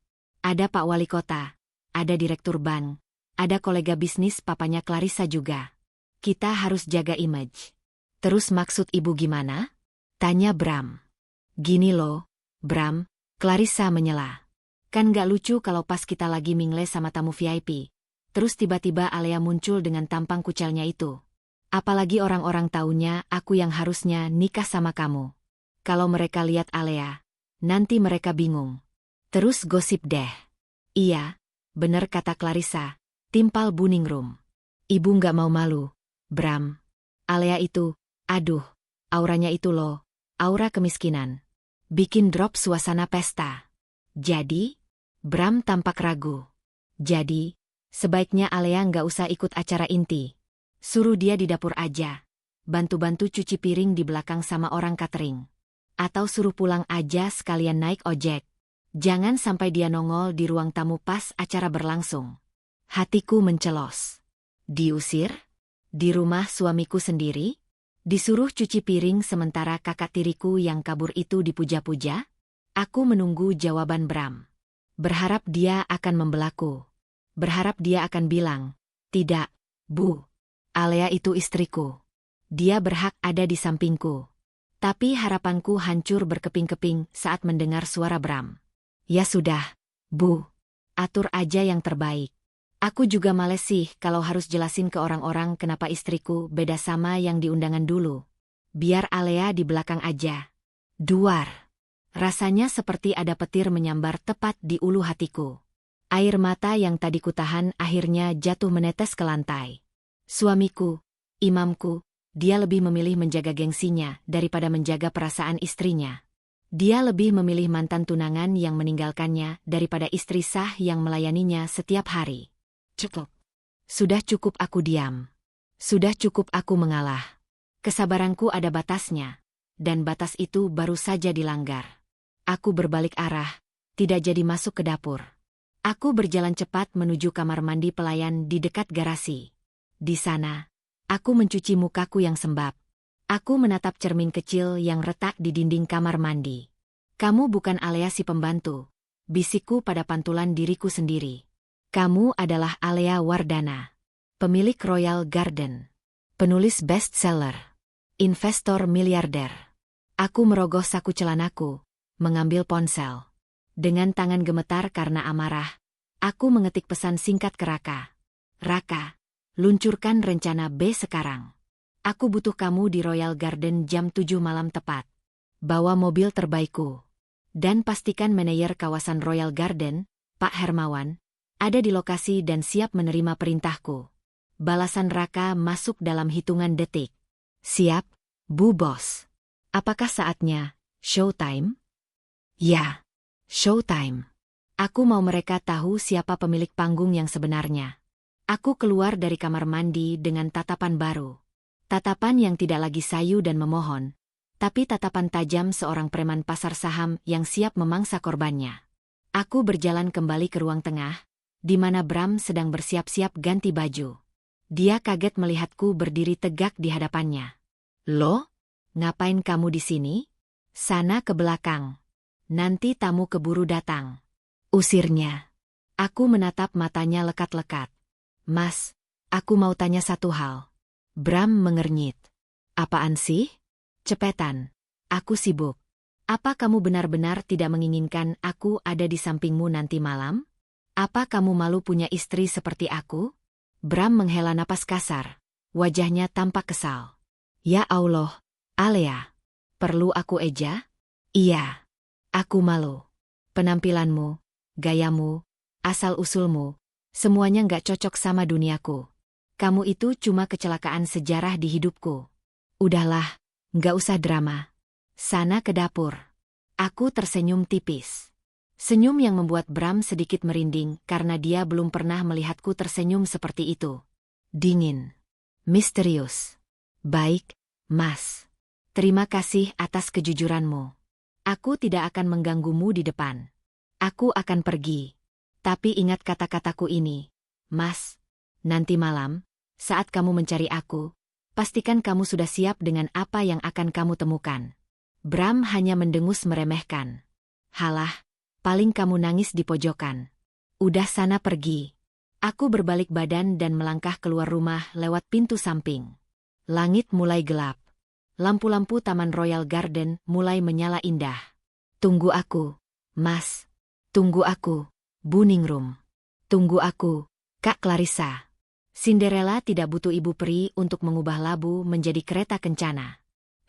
Ada Pak Wali Kota, ada Direktur Bank, ada kolega bisnis papanya Clarissa juga. Kita harus jaga image. Terus maksud ibu gimana? Tanya Bram. Gini loh, Bram, Clarissa menyela. Kan gak lucu kalau pas kita lagi mingle sama tamu VIP, terus tiba-tiba Alea muncul dengan tampang kucelnya itu. Apalagi orang-orang taunya aku yang harusnya nikah sama kamu. Kalau mereka lihat Alea, nanti mereka bingung. Terus gosip deh. Iya, bener kata Clarissa. Timpal Bu Ningrum. Ibu nggak mau malu, Bram. Alea itu, aduh, auranya itu loh, aura kemiskinan. Bikin drop suasana pesta. Jadi, Bram tampak ragu. Jadi, sebaiknya Alea nggak usah ikut acara inti. Suruh dia di dapur aja. Bantu-bantu cuci piring di belakang sama orang catering. Atau suruh pulang aja sekalian naik ojek. Jangan sampai dia nongol di ruang tamu pas acara berlangsung. Hatiku mencelos. Diusir? Di rumah suamiku sendiri? Disuruh cuci piring sementara kakak tiriku yang kabur itu dipuja-puja? Aku menunggu jawaban Bram. Berharap dia akan membelaku. Berharap dia akan bilang, tidak, Bu. Alea itu istriku. Dia berhak ada di sampingku. Tapi harapanku hancur berkeping-keping saat mendengar suara Bram. Ya sudah, Bu. Atur aja yang terbaik. Aku juga males sih kalau harus jelasin ke orang-orang kenapa istriku beda sama yang di undangan dulu. Biar Alea di belakang aja. Duar. Rasanya seperti ada petir menyambar tepat di ulu hatiku. Air mata yang tadi kutahan akhirnya jatuh menetes ke lantai. Suamiku, imamku, dia lebih memilih menjaga gengsinya daripada menjaga perasaan istrinya. Dia lebih memilih mantan tunangan yang meninggalkannya daripada istri sah yang melayaninya setiap hari. Cukup. Sudah cukup aku diam. Sudah cukup aku mengalah. Kesabaranku ada batasnya, dan batas itu baru saja dilanggar. Aku berbalik arah, tidak jadi masuk ke dapur. Aku berjalan cepat menuju kamar mandi pelayan di dekat garasi. Di sana, aku mencuci mukaku yang sembab. Aku menatap cermin kecil yang retak di dinding kamar mandi. Kamu bukan Alea si pembantu, bisikku pada pantulan diriku sendiri. Kamu adalah Alea Wardana, pemilik Royal Garden, penulis bestseller. investor miliarder. Aku merogoh saku celanaku, mengambil ponsel. Dengan tangan gemetar karena amarah, aku mengetik pesan singkat ke Raka. Raka, luncurkan rencana B sekarang. Aku butuh kamu di Royal Garden jam 7 malam tepat. Bawa mobil terbaikku. Dan pastikan manajer kawasan Royal Garden, Pak Hermawan, ada di lokasi dan siap menerima perintahku. Balasan Raka masuk dalam hitungan detik. Siap, Bu Bos. Apakah saatnya showtime? Ya, showtime. Aku mau mereka tahu siapa pemilik panggung yang sebenarnya. Aku keluar dari kamar mandi dengan tatapan baru. Tatapan yang tidak lagi sayu dan memohon, tapi tatapan tajam seorang preman pasar saham yang siap memangsa korbannya. Aku berjalan kembali ke ruang tengah, di mana Bram sedang bersiap-siap ganti baju. Dia kaget melihatku berdiri tegak di hadapannya. Loh? Ngapain kamu di sini? Sana ke belakang. Nanti tamu keburu datang. Usirnya. Aku menatap matanya lekat-lekat. Mas, aku mau tanya satu hal. Bram mengernyit. Apaan sih? Cepetan. Aku sibuk. Apa kamu benar-benar tidak menginginkan aku ada di sampingmu nanti malam? Apa kamu malu punya istri seperti aku? Bram menghela napas kasar. Wajahnya tampak kesal. Ya Allah, Alea. Perlu aku eja? Iya. Aku malu. Penampilanmu, gayamu, asal-usulmu, semuanya nggak cocok sama duniaku. Kamu itu cuma kecelakaan sejarah di hidupku. Udahlah, nggak usah drama. Sana ke dapur. Aku tersenyum tipis. Senyum yang membuat Bram sedikit merinding karena dia belum pernah melihatku tersenyum seperti itu. Dingin. Misterius. Baik, Mas. Terima kasih atas kejujuranmu. Aku tidak akan mengganggumu di depan. Aku akan pergi. Tapi ingat kata-kataku ini, Mas. Nanti malam, saat kamu mencari aku, pastikan kamu sudah siap dengan apa yang akan kamu temukan. Bram hanya mendengus meremehkan. Halah, paling kamu nangis di pojokan. Udah sana pergi. Aku berbalik badan dan melangkah keluar rumah lewat pintu samping. Langit mulai gelap. Lampu-lampu Taman Royal Garden mulai menyala indah. Tunggu aku, Mas. Tunggu aku, Bu Ningrum. Tunggu aku, Kak Clarissa. Cinderella tidak butuh ibu peri untuk mengubah labu menjadi kereta kencana.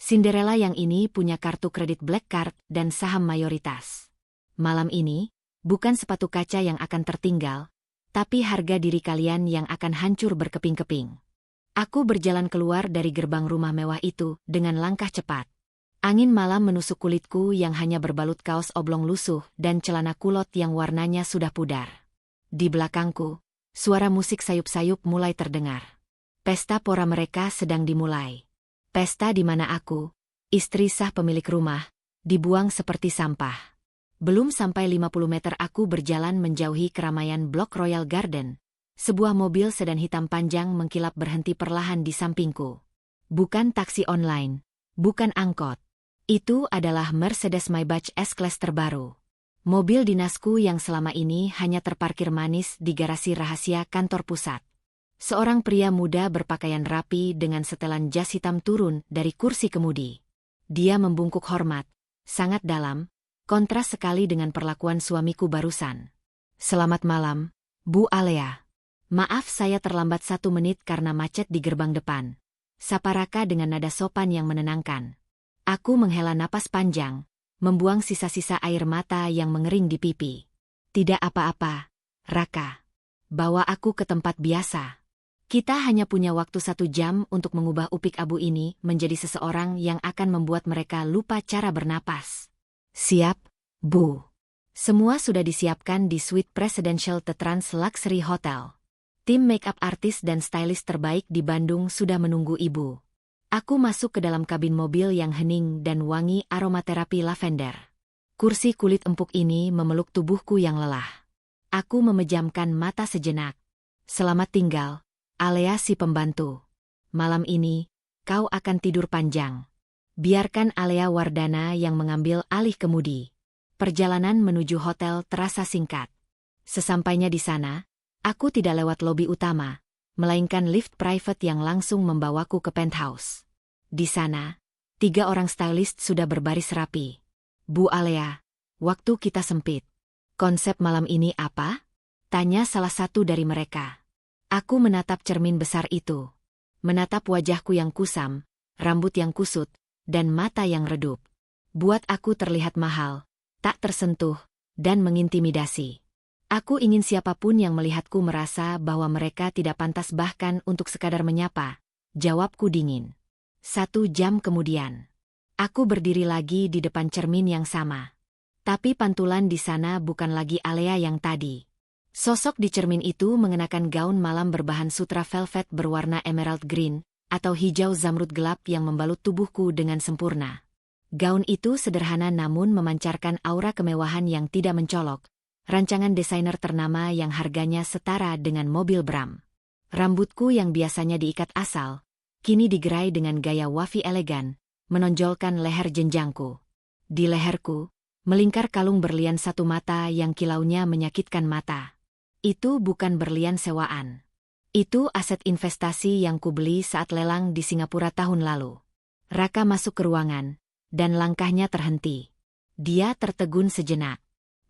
Cinderella yang ini punya kartu kredit Black Card dan saham mayoritas. Malam ini, bukan sepatu kaca yang akan tertinggal, tapi harga diri kalian yang akan hancur berkeping-keping. Aku berjalan keluar dari gerbang rumah mewah itu dengan langkah cepat. Angin malam menusuk kulitku yang hanya berbalut kaos oblong lusuh dan celana kulot yang warnanya sudah pudar. Di belakangku, suara musik sayup-sayup mulai terdengar. Pesta pora mereka sedang dimulai. Pesta di mana aku, istri sah pemilik rumah, dibuang seperti sampah. Belum sampai 50 meter aku berjalan menjauhi keramaian blok Royal Garden. Sebuah mobil sedan hitam panjang mengkilap berhenti perlahan di sampingku. Bukan taksi online, bukan angkot. Itu adalah Mercedes Maybach S-Class terbaru. Mobil dinasku yang selama ini hanya terparkir manis di garasi rahasia kantor pusat. Seorang pria muda berpakaian rapi dengan setelan jas hitam turun dari kursi kemudi. Dia membungkuk hormat, sangat dalam, kontras sekali dengan perlakuan suamiku barusan. Selamat malam, Bu Alea. Maaf saya terlambat 1 menit karena macet di gerbang depan. Sapa Raka dengan nada sopan yang menenangkan. Aku menghela napas panjang, membuang sisa-sisa air mata yang mengering di pipi. Tidak apa-apa, Raka. Bawa aku ke tempat biasa. Kita hanya punya waktu 1 jam untuk mengubah upik abu ini menjadi seseorang yang akan membuat mereka lupa cara bernapas. Siap, Bu. Semua sudah disiapkan di suite Presidential The Trans Luxury Hotel. Tim make-up artis dan stylist terbaik di Bandung sudah menunggu Ibu. Aku masuk ke dalam kabin mobil yang hening dan wangi aromaterapi lavender. Kursi kulit empuk ini memeluk tubuhku yang lelah. Aku memejamkan mata sejenak. Selamat tinggal, Alea si pembantu. Malam ini, kau akan tidur panjang. Biarkan Alea Wardana yang mengambil alih kemudi. Perjalanan menuju hotel terasa singkat. Sesampainya di sana, aku tidak lewat lobi utama, melainkan lift private yang langsung membawaku ke penthouse. Di sana, 3 orang stylist sudah berbaris rapi. Bu Alea, waktu kita sempit. Konsep malam ini apa? Tanya salah satu dari mereka. Aku menatap cermin besar itu. Menatap wajahku yang kusam, rambut yang kusut, dan mata yang redup. Buat aku terlihat mahal, tak tersentuh, dan mengintimidasi. Aku ingin siapapun yang melihatku merasa bahwa mereka tidak pantas bahkan untuk sekadar menyapa. Jawabku dingin. 1 jam kemudian, aku berdiri lagi di depan cermin yang sama. Tapi pantulan di sana bukan lagi Alea yang tadi. Sosok di cermin itu mengenakan gaun malam berbahan sutra velvet berwarna emerald green, atau hijau zamrud gelap yang membalut tubuhku dengan sempurna. Gaun itu sederhana namun memancarkan aura kemewahan yang tidak mencolok. Rancangan desainer ternama yang harganya setara dengan mobil Bram. Rambutku yang biasanya diikat asal, kini digerai dengan gaya wafi elegan, menonjolkan leher jenjangku. Di leherku, melingkar kalung berlian 1 mata yang kilaunya menyakitkan mata. Itu bukan berlian sewaan. Itu aset investasi yang kubeli saat lelang di Singapura tahun lalu. Raka masuk ke ruangan, dan langkahnya terhenti. Dia tertegun sejenak.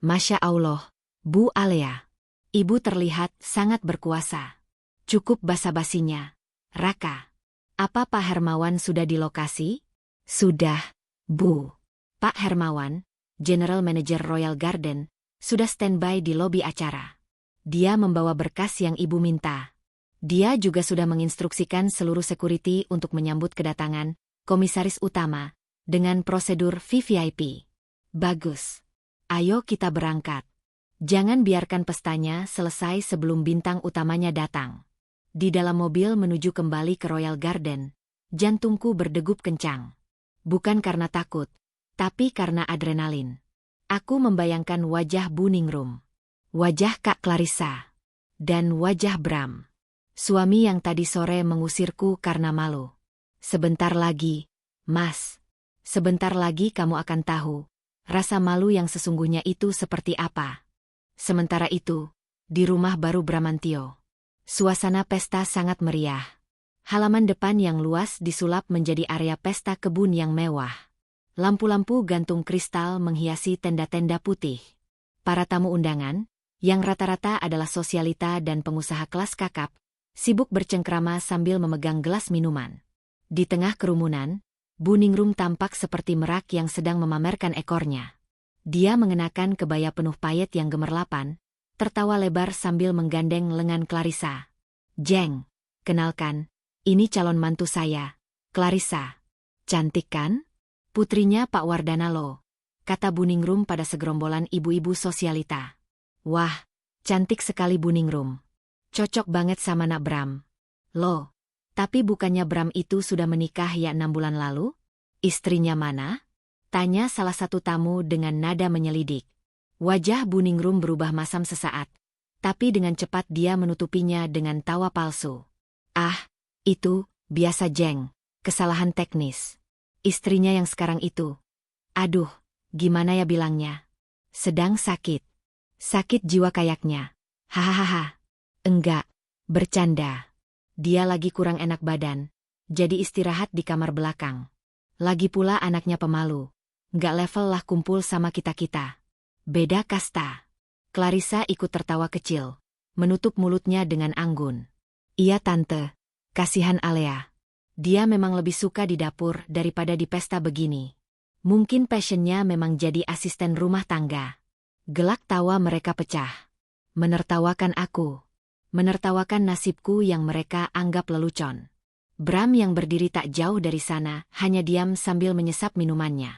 Masya Allah, Bu Alea. Ibu terlihat sangat berkuasa. Cukup basa-basinya. Raka. Apa Pak Hermawan sudah di lokasi? Sudah, Bu. Pak Hermawan, General Manager Royal Garden, sudah standby di lobi acara. Dia membawa berkas yang ibu minta. Dia juga sudah menginstruksikan seluruh security untuk menyambut kedatangan komisaris utama dengan prosedur VVIP. Bagus. Ayo kita berangkat. Jangan biarkan pestanya selesai sebelum bintang utamanya datang. Di dalam mobil menuju kembali ke Royal Garden, jantungku berdegup kencang. Bukan karena takut, tapi karena adrenalin. Aku membayangkan wajah Bu Ningrum, wajah Kak Clarissa, dan wajah Bram. Suami yang tadi sore mengusirku karena malu. Sebentar lagi, Mas. Sebentar lagi kamu akan tahu rasa malu yang sesungguhnya itu seperti apa. Sementara itu, di rumah baru Bramantio, suasana pesta sangat meriah. Halaman depan yang luas disulap menjadi area pesta kebun yang mewah. Lampu-lampu gantung kristal menghiasi tenda-tenda putih. Para tamu undangan, yang rata-rata adalah sosialita dan pengusaha kelas kakap, sibuk bercengkrama sambil memegang gelas minuman. Di tengah kerumunan, Bu Ningrum tampak seperti merak yang sedang memamerkan ekornya. Dia mengenakan kebaya penuh payet yang gemerlapan, tertawa lebar sambil menggandeng lengan Clarissa. Jeng, kenalkan, ini calon mantu saya, Clarissa. Cantik kan? Putrinya Pak Wardana lo, kata Bu Ningrum pada segerombolan ibu-ibu sosialita. Wah, cantik sekali Bu Ningrum. Cocok banget sama nak Bram. Loh, tapi bukannya Bram itu sudah menikah ya 6 bulan lalu? Istrinya mana? Tanya salah satu tamu dengan nada menyelidik. Wajah Bu Ningrum berubah masam sesaat, tapi dengan cepat dia menutupinya dengan tawa palsu. Ah, itu, biasa Jeng, kesalahan teknis. Istrinya yang sekarang itu. Aduh, gimana ya bilangnya? Sedang sakit. Sakit jiwa kayaknya. Hahaha. Enggak, bercanda. Dia lagi kurang enak badan, jadi istirahat di kamar belakang. Lagi pula anaknya pemalu. Nggak level lah kumpul sama kita-kita. Beda kasta. Clarissa ikut tertawa kecil, menutup mulutnya dengan anggun. Iya tante, kasihan Alea. Dia memang lebih suka di dapur daripada di pesta begini. Mungkin passionnya memang jadi asisten rumah tangga. Gelak tawa mereka pecah. Menertawakan aku. Menertawakan nasibku yang mereka anggap lelucon. Bram yang berdiri tak jauh dari sana hanya diam sambil menyesap minumannya.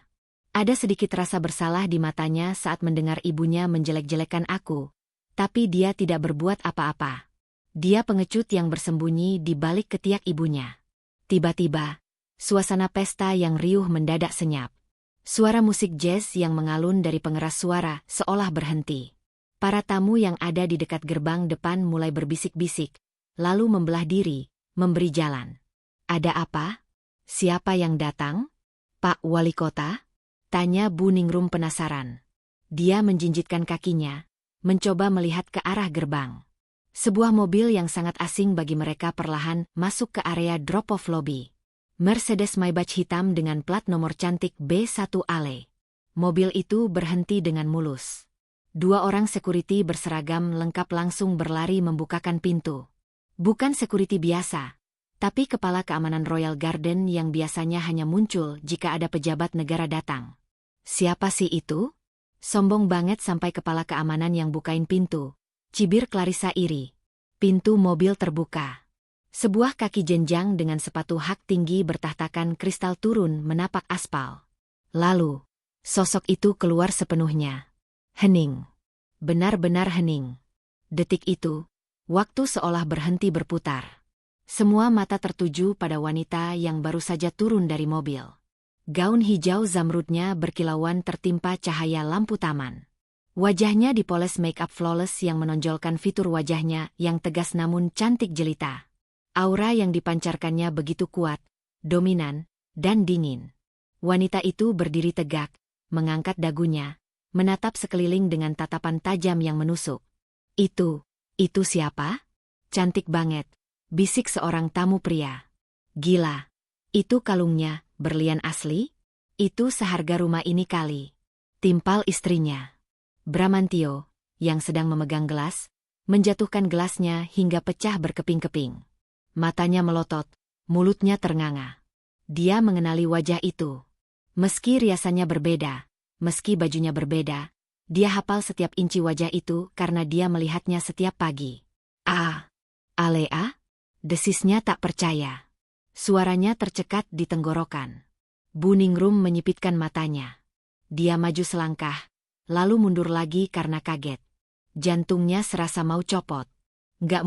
Ada sedikit rasa bersalah di matanya saat mendengar ibunya menjelek-jelekan aku, tapi dia tidak berbuat apa-apa. Dia pengecut yang bersembunyi di balik ketiak ibunya. Tiba-tiba, suasana pesta yang riuh mendadak senyap. Suara musik jazz yang mengalun dari pengeras suara seolah berhenti. Para tamu yang ada di dekat gerbang depan mulai berbisik-bisik, lalu membelah diri, memberi jalan. Ada apa? Siapa yang datang? Pak Wali Kota? Tanya Bu Ningrum penasaran. Dia menjinjitkan kakinya, mencoba melihat ke arah gerbang. Sebuah mobil yang sangat asing bagi mereka perlahan masuk ke area drop-off lobby. Mercedes Maybach hitam dengan plat nomor cantik B1 Ale. Mobil itu berhenti dengan mulus. Dua orang security berseragam lengkap langsung berlari membukakan pintu. Bukan security biasa, tapi kepala keamanan Royal Garden yang biasanya hanya muncul jika ada pejabat negara datang. Siapa sih itu? Sombong banget sampai kepala keamanan yang bukain pintu. Cibir Clarissa iri. Pintu mobil terbuka. Sebuah kaki jenjang dengan sepatu hak tinggi bertahtakan kristal turun menapak aspal. Lalu, sosok itu keluar sepenuhnya. Hening. Benar-benar hening. Detik itu, waktu seolah berhenti berputar. Semua mata tertuju pada wanita yang baru saja turun dari mobil. Gaun hijau zamrudnya berkilauan tertimpa cahaya lampu taman. Wajahnya dipoles make-up flawless yang menonjolkan fitur wajahnya yang tegas namun cantik jelita. Aura yang dipancarkannya begitu kuat, dominan, dan dingin. Wanita itu berdiri tegak, mengangkat dagunya, menatap sekeliling dengan tatapan tajam yang menusuk. Itu siapa? Cantik banget, bisik seorang tamu pria. Gila, itu kalungnya, berlian asli? Itu seharga rumah ini kali. Timpal istrinya. Bramantio, yang sedang memegang gelas, menjatuhkan gelasnya hingga pecah berkeping-keping. Matanya melotot, mulutnya ternganga. Dia mengenali wajah itu. Meski riasannya berbeda, meski bajunya berbeda, dia hafal setiap inci wajah itu karena dia melihatnya setiap pagi. Alea? Desisnya tak percaya. Suaranya tercekat di tenggorokan. Bu Ningrum menyipitkan matanya. Dia maju selangkah, lalu mundur lagi karena kaget. Jantungnya serasa mau copot. Gak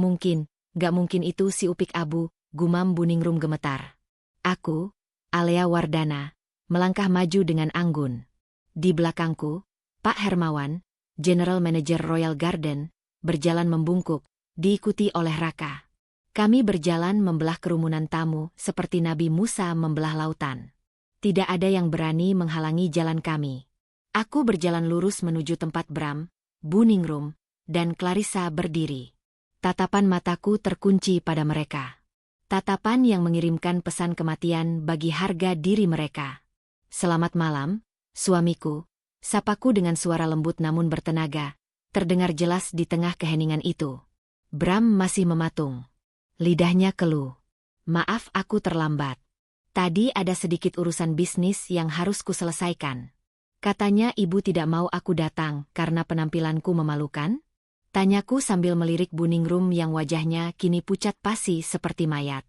mungkin itu si Upik Abu, gumam Bu Ningrum gemetar. Aku, Alea Wardana, melangkah maju dengan anggun. Di belakangku, Pak Hermawan, General Manager Royal Garden, berjalan membungkuk, diikuti oleh Raka. Kami berjalan membelah kerumunan tamu seperti Nabi Musa membelah lautan. Tidak ada yang berani menghalangi jalan kami. Aku berjalan lurus menuju tempat Bram, Bu Ningrum, dan Clarissa berdiri. Tatapan mataku terkunci pada mereka. Tatapan yang mengirimkan pesan kematian bagi harga diri mereka. Selamat malam, suamiku, sapaku dengan suara lembut namun bertenaga, terdengar jelas di tengah keheningan itu. Bram masih mematung. Lidahnya keluh. Maaf aku terlambat. Tadi ada sedikit urusan bisnis yang harus kuselesaikan. Katanya ibu tidak mau aku datang karena penampilanku memalukan? Tanyaku sambil melirik Bu Ningrum yang wajahnya kini pucat pasi seperti mayat.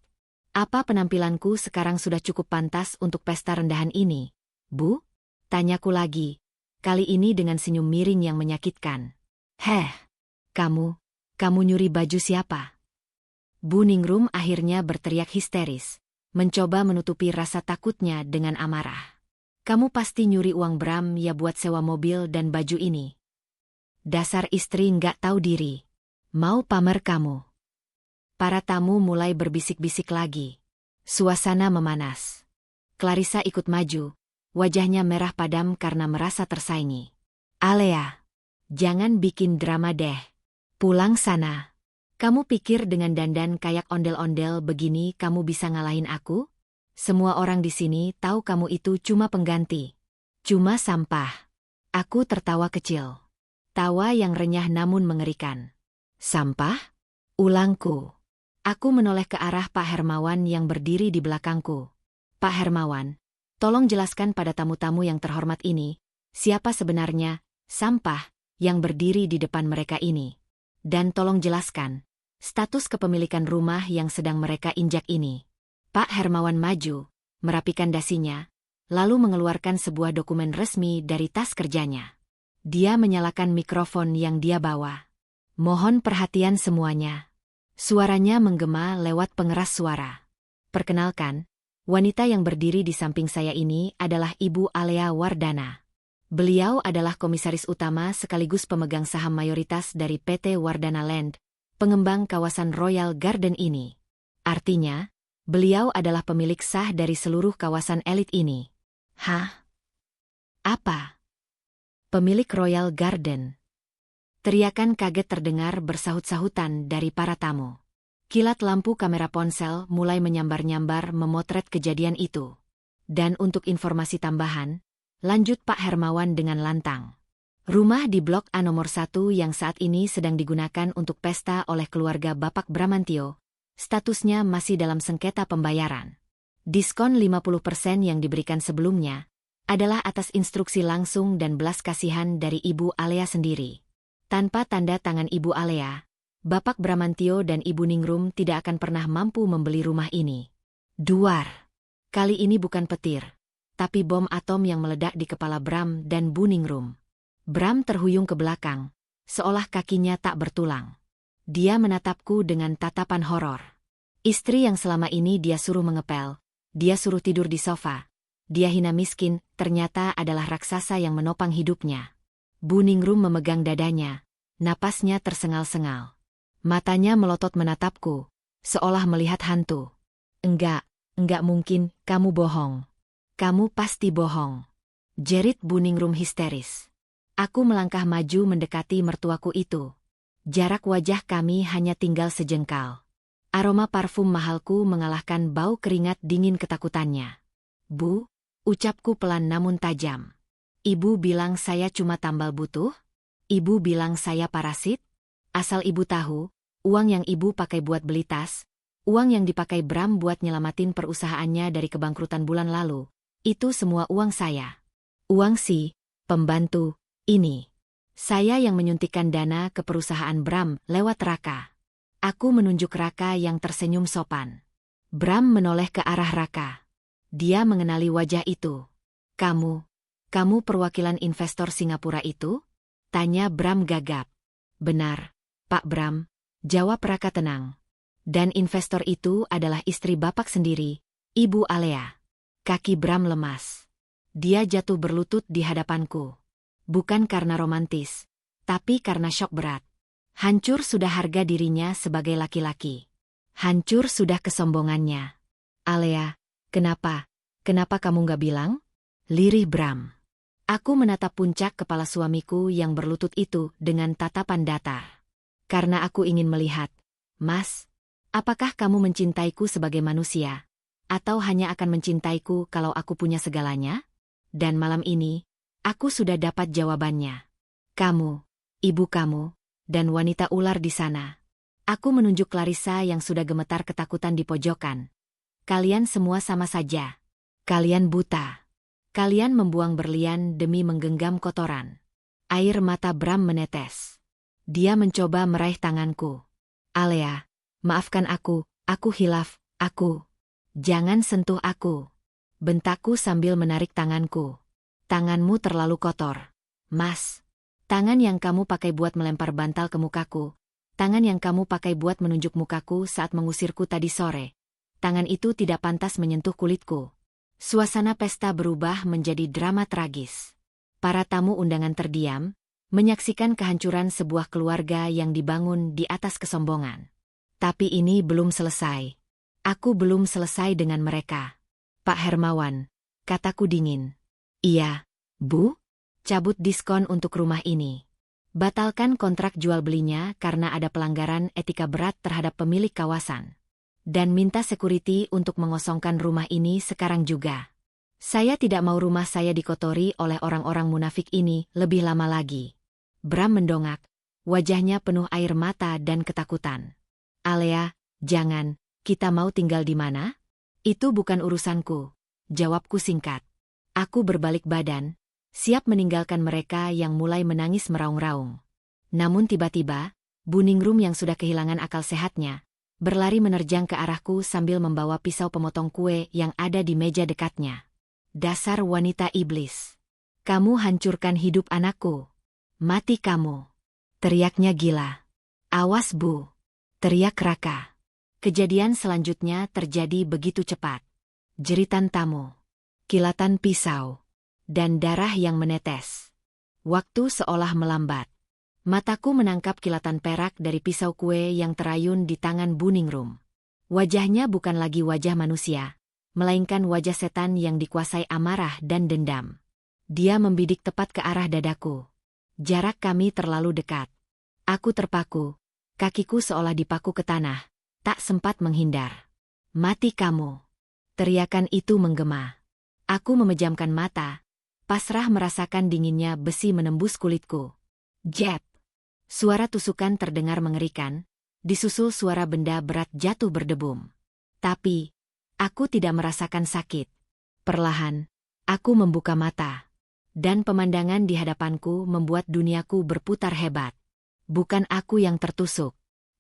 Apa penampilanku sekarang sudah cukup pantas untuk pesta rendahan ini, Bu? Tanyaku lagi, kali ini dengan senyum miring yang menyakitkan. Kamu nyuri baju siapa? Bu Ningrum akhirnya berteriak histeris, mencoba menutupi rasa takutnya dengan amarah. Kamu pasti nyuri uang Bram ya buat sewa mobil dan baju ini. Dasar istri nggak tahu diri. Mau pamer kamu. Para tamu mulai berbisik-bisik lagi. Suasana memanas. Clarissa ikut maju. Wajahnya merah padam karena merasa tersaingi. Alea, jangan bikin drama deh. Pulang sana. Kamu pikir dengan dandan kayak ondel-ondel begini kamu bisa ngalahin aku? Semua orang di sini tahu kamu itu cuma pengganti. Cuma sampah. Aku tertawa kecil. Tawa yang renyah namun mengerikan. Sampah? Ulangku. Aku menoleh ke arah Pak Hermawan yang berdiri di belakangku. Pak Hermawan, tolong jelaskan pada tamu-tamu yang terhormat ini, siapa sebenarnya sampah yang berdiri di depan mereka ini. Dan tolong jelaskan status kepemilikan rumah yang sedang mereka injak ini. Pak Hermawan maju, merapikan dasinya, lalu mengeluarkan sebuah dokumen resmi dari tas kerjanya. Dia menyalakan mikrofon yang dia bawa. Mohon perhatian semuanya. Suaranya menggema lewat pengeras suara. Perkenalkan, wanita yang berdiri di samping saya ini adalah Ibu Alea Wardana. Beliau adalah komisaris utama sekaligus pemegang saham mayoritas dari PT Wardana Land, pengembang kawasan Royal Garden ini. Artinya, beliau adalah pemilik sah dari seluruh kawasan elit ini. Hah? Apa? Pemilik Royal Garden. Teriakan kaget terdengar bersahut-sahutan dari para tamu. Kilat lampu kamera ponsel mulai menyambar-nyambar memotret kejadian itu. Dan untuk informasi tambahan, lanjut Pak Hermawan dengan lantang. Rumah di Blok A nomor 1 yang saat ini sedang digunakan untuk pesta oleh keluarga Bapak Bramantio, statusnya masih dalam sengketa pembayaran. Diskon 50% yang diberikan sebelumnya adalah atas instruksi langsung dan belas kasihan dari Ibu Alea sendiri. Tanpa tanda tangan Ibu Alea, Bapak Bramantio dan Ibu Ningrum tidak akan pernah mampu membeli rumah ini. Duar. Kali ini bukan petir, tapi bom atom yang meledak di kepala Bram dan Bu Ningrum. Bram terhuyung ke belakang, seolah kakinya tak bertulang. Dia menatapku dengan tatapan horor. Istri yang selama ini dia suruh mengepel, dia suruh tidur di sofa, dia hina miskin, ternyata adalah raksasa yang menopang hidupnya. Bu Ningrum memegang dadanya, napasnya tersengal-sengal. Matanya melotot menatapku, seolah melihat hantu. Enggak mungkin, kamu bohong. Kamu pasti bohong. Jerit Bu Ningrum histeris. Aku melangkah maju mendekati mertuaku itu. Jarak wajah kami hanya tinggal sejengkal. Aroma parfum mahalku mengalahkan bau keringat dingin ketakutannya. Bu, ucapku pelan namun tajam. Ibu bilang saya cuma tambal butuh? Ibu bilang saya parasit? Asal ibu tahu, uang yang ibu pakai buat beli tas, uang yang dipakai Bram buat nyelamatin perusahaannya dari kebangkrutan bulan lalu, itu semua uang saya. Uang si pembantu ini. Saya yang menyuntikkan dana ke perusahaan Bram lewat Raka. Aku menunjuk Raka yang tersenyum sopan. Bram menoleh ke arah Raka. Dia mengenali wajah itu. Kamu perwakilan investor Singapura itu? Tanya Bram gagap. Benar, Pak Bram, jawab Raka tenang. Dan investor itu adalah istri Bapak sendiri, Ibu Alea. Kaki Bram lemas. Dia jatuh berlutut di hadapanku. Bukan karena romantis, tapi karena syok berat. Hancur sudah harga dirinya sebagai laki-laki. Hancur sudah kesombongannya. Alea, kenapa kamu nggak bilang? Lirih Bram. Aku menatap puncak kepala suamiku yang berlutut itu dengan tatapan datar. Karena aku ingin melihat, Mas, apakah kamu mencintaiku sebagai manusia? Atau hanya akan mencintaiku kalau aku punya segalanya? Dan malam ini, aku sudah dapat jawabannya. Kamu, ibu kamu, dan wanita ular di sana. Aku menunjuk Clarissa yang sudah gemetar ketakutan di pojokan. Kalian semua sama saja. Kalian buta. Kalian membuang berlian demi menggenggam kotoran. Air mata Bram menetes. Dia mencoba meraih tanganku. Alea, maafkan aku hilaf, aku. Jangan sentuh aku. Bentakku sambil menarik tanganku. Tanganmu terlalu kotor. Mas. Tangan yang kamu pakai buat melempar bantal ke mukaku. Tangan yang kamu pakai buat menunjuk mukaku saat mengusirku tadi sore. Tangan itu tidak pantas menyentuh kulitku. Suasana pesta berubah menjadi drama tragis. Para tamu undangan terdiam, menyaksikan kehancuran sebuah keluarga yang dibangun di atas kesombongan. Tapi ini belum selesai. Aku belum selesai dengan mereka. Pak Hermawan, kataku dingin. Iya, Bu. Cabut diskon untuk rumah ini. Batalkan kontrak jual belinya karena ada pelanggaran etika berat terhadap pemilik kawasan. Dan minta security untuk mengosongkan rumah ini sekarang juga. Saya tidak mau rumah saya dikotori oleh orang-orang munafik ini lebih lama lagi. Bram mendongak, wajahnya penuh air mata dan ketakutan. Alea, jangan, kita mau tinggal di mana? Itu bukan urusanku. Jawabku singkat. Aku berbalik badan, siap meninggalkan mereka yang mulai menangis meraung-raung. Namun tiba-tiba, Bu Ningrum yang sudah kehilangan akal sehatnya, berlari menerjang ke arahku sambil membawa pisau pemotong kue yang ada di meja dekatnya. Dasar wanita iblis. Kamu hancurkan hidup anakku. Mati kamu. Teriaknya gila. Awas Bu. Teriak Raka. Kejadian selanjutnya terjadi begitu cepat. Jeritan tamu. Kilatan pisau. Dan darah yang menetes. Waktu seolah melambat. Mataku menangkap kilatan perak dari pisau kue yang terayun di tangan Bu Ningrum. Wajahnya bukan lagi wajah manusia, melainkan wajah setan yang dikuasai amarah dan dendam. Dia membidik tepat ke arah dadaku. Jarak kami terlalu dekat. Aku terpaku, kakiku seolah dipaku ke tanah, tak sempat menghindar. Mati kamu! Teriakan itu menggema. Aku memejamkan mata, pasrah merasakan dinginnya besi menembus kulitku. Jep! Suara tusukan terdengar mengerikan, disusul suara benda berat jatuh berdebum. Tapi, aku tidak merasakan sakit. Perlahan, aku membuka mata. Dan pemandangan di hadapanku membuat duniaku berputar hebat. Bukan aku yang tertusuk.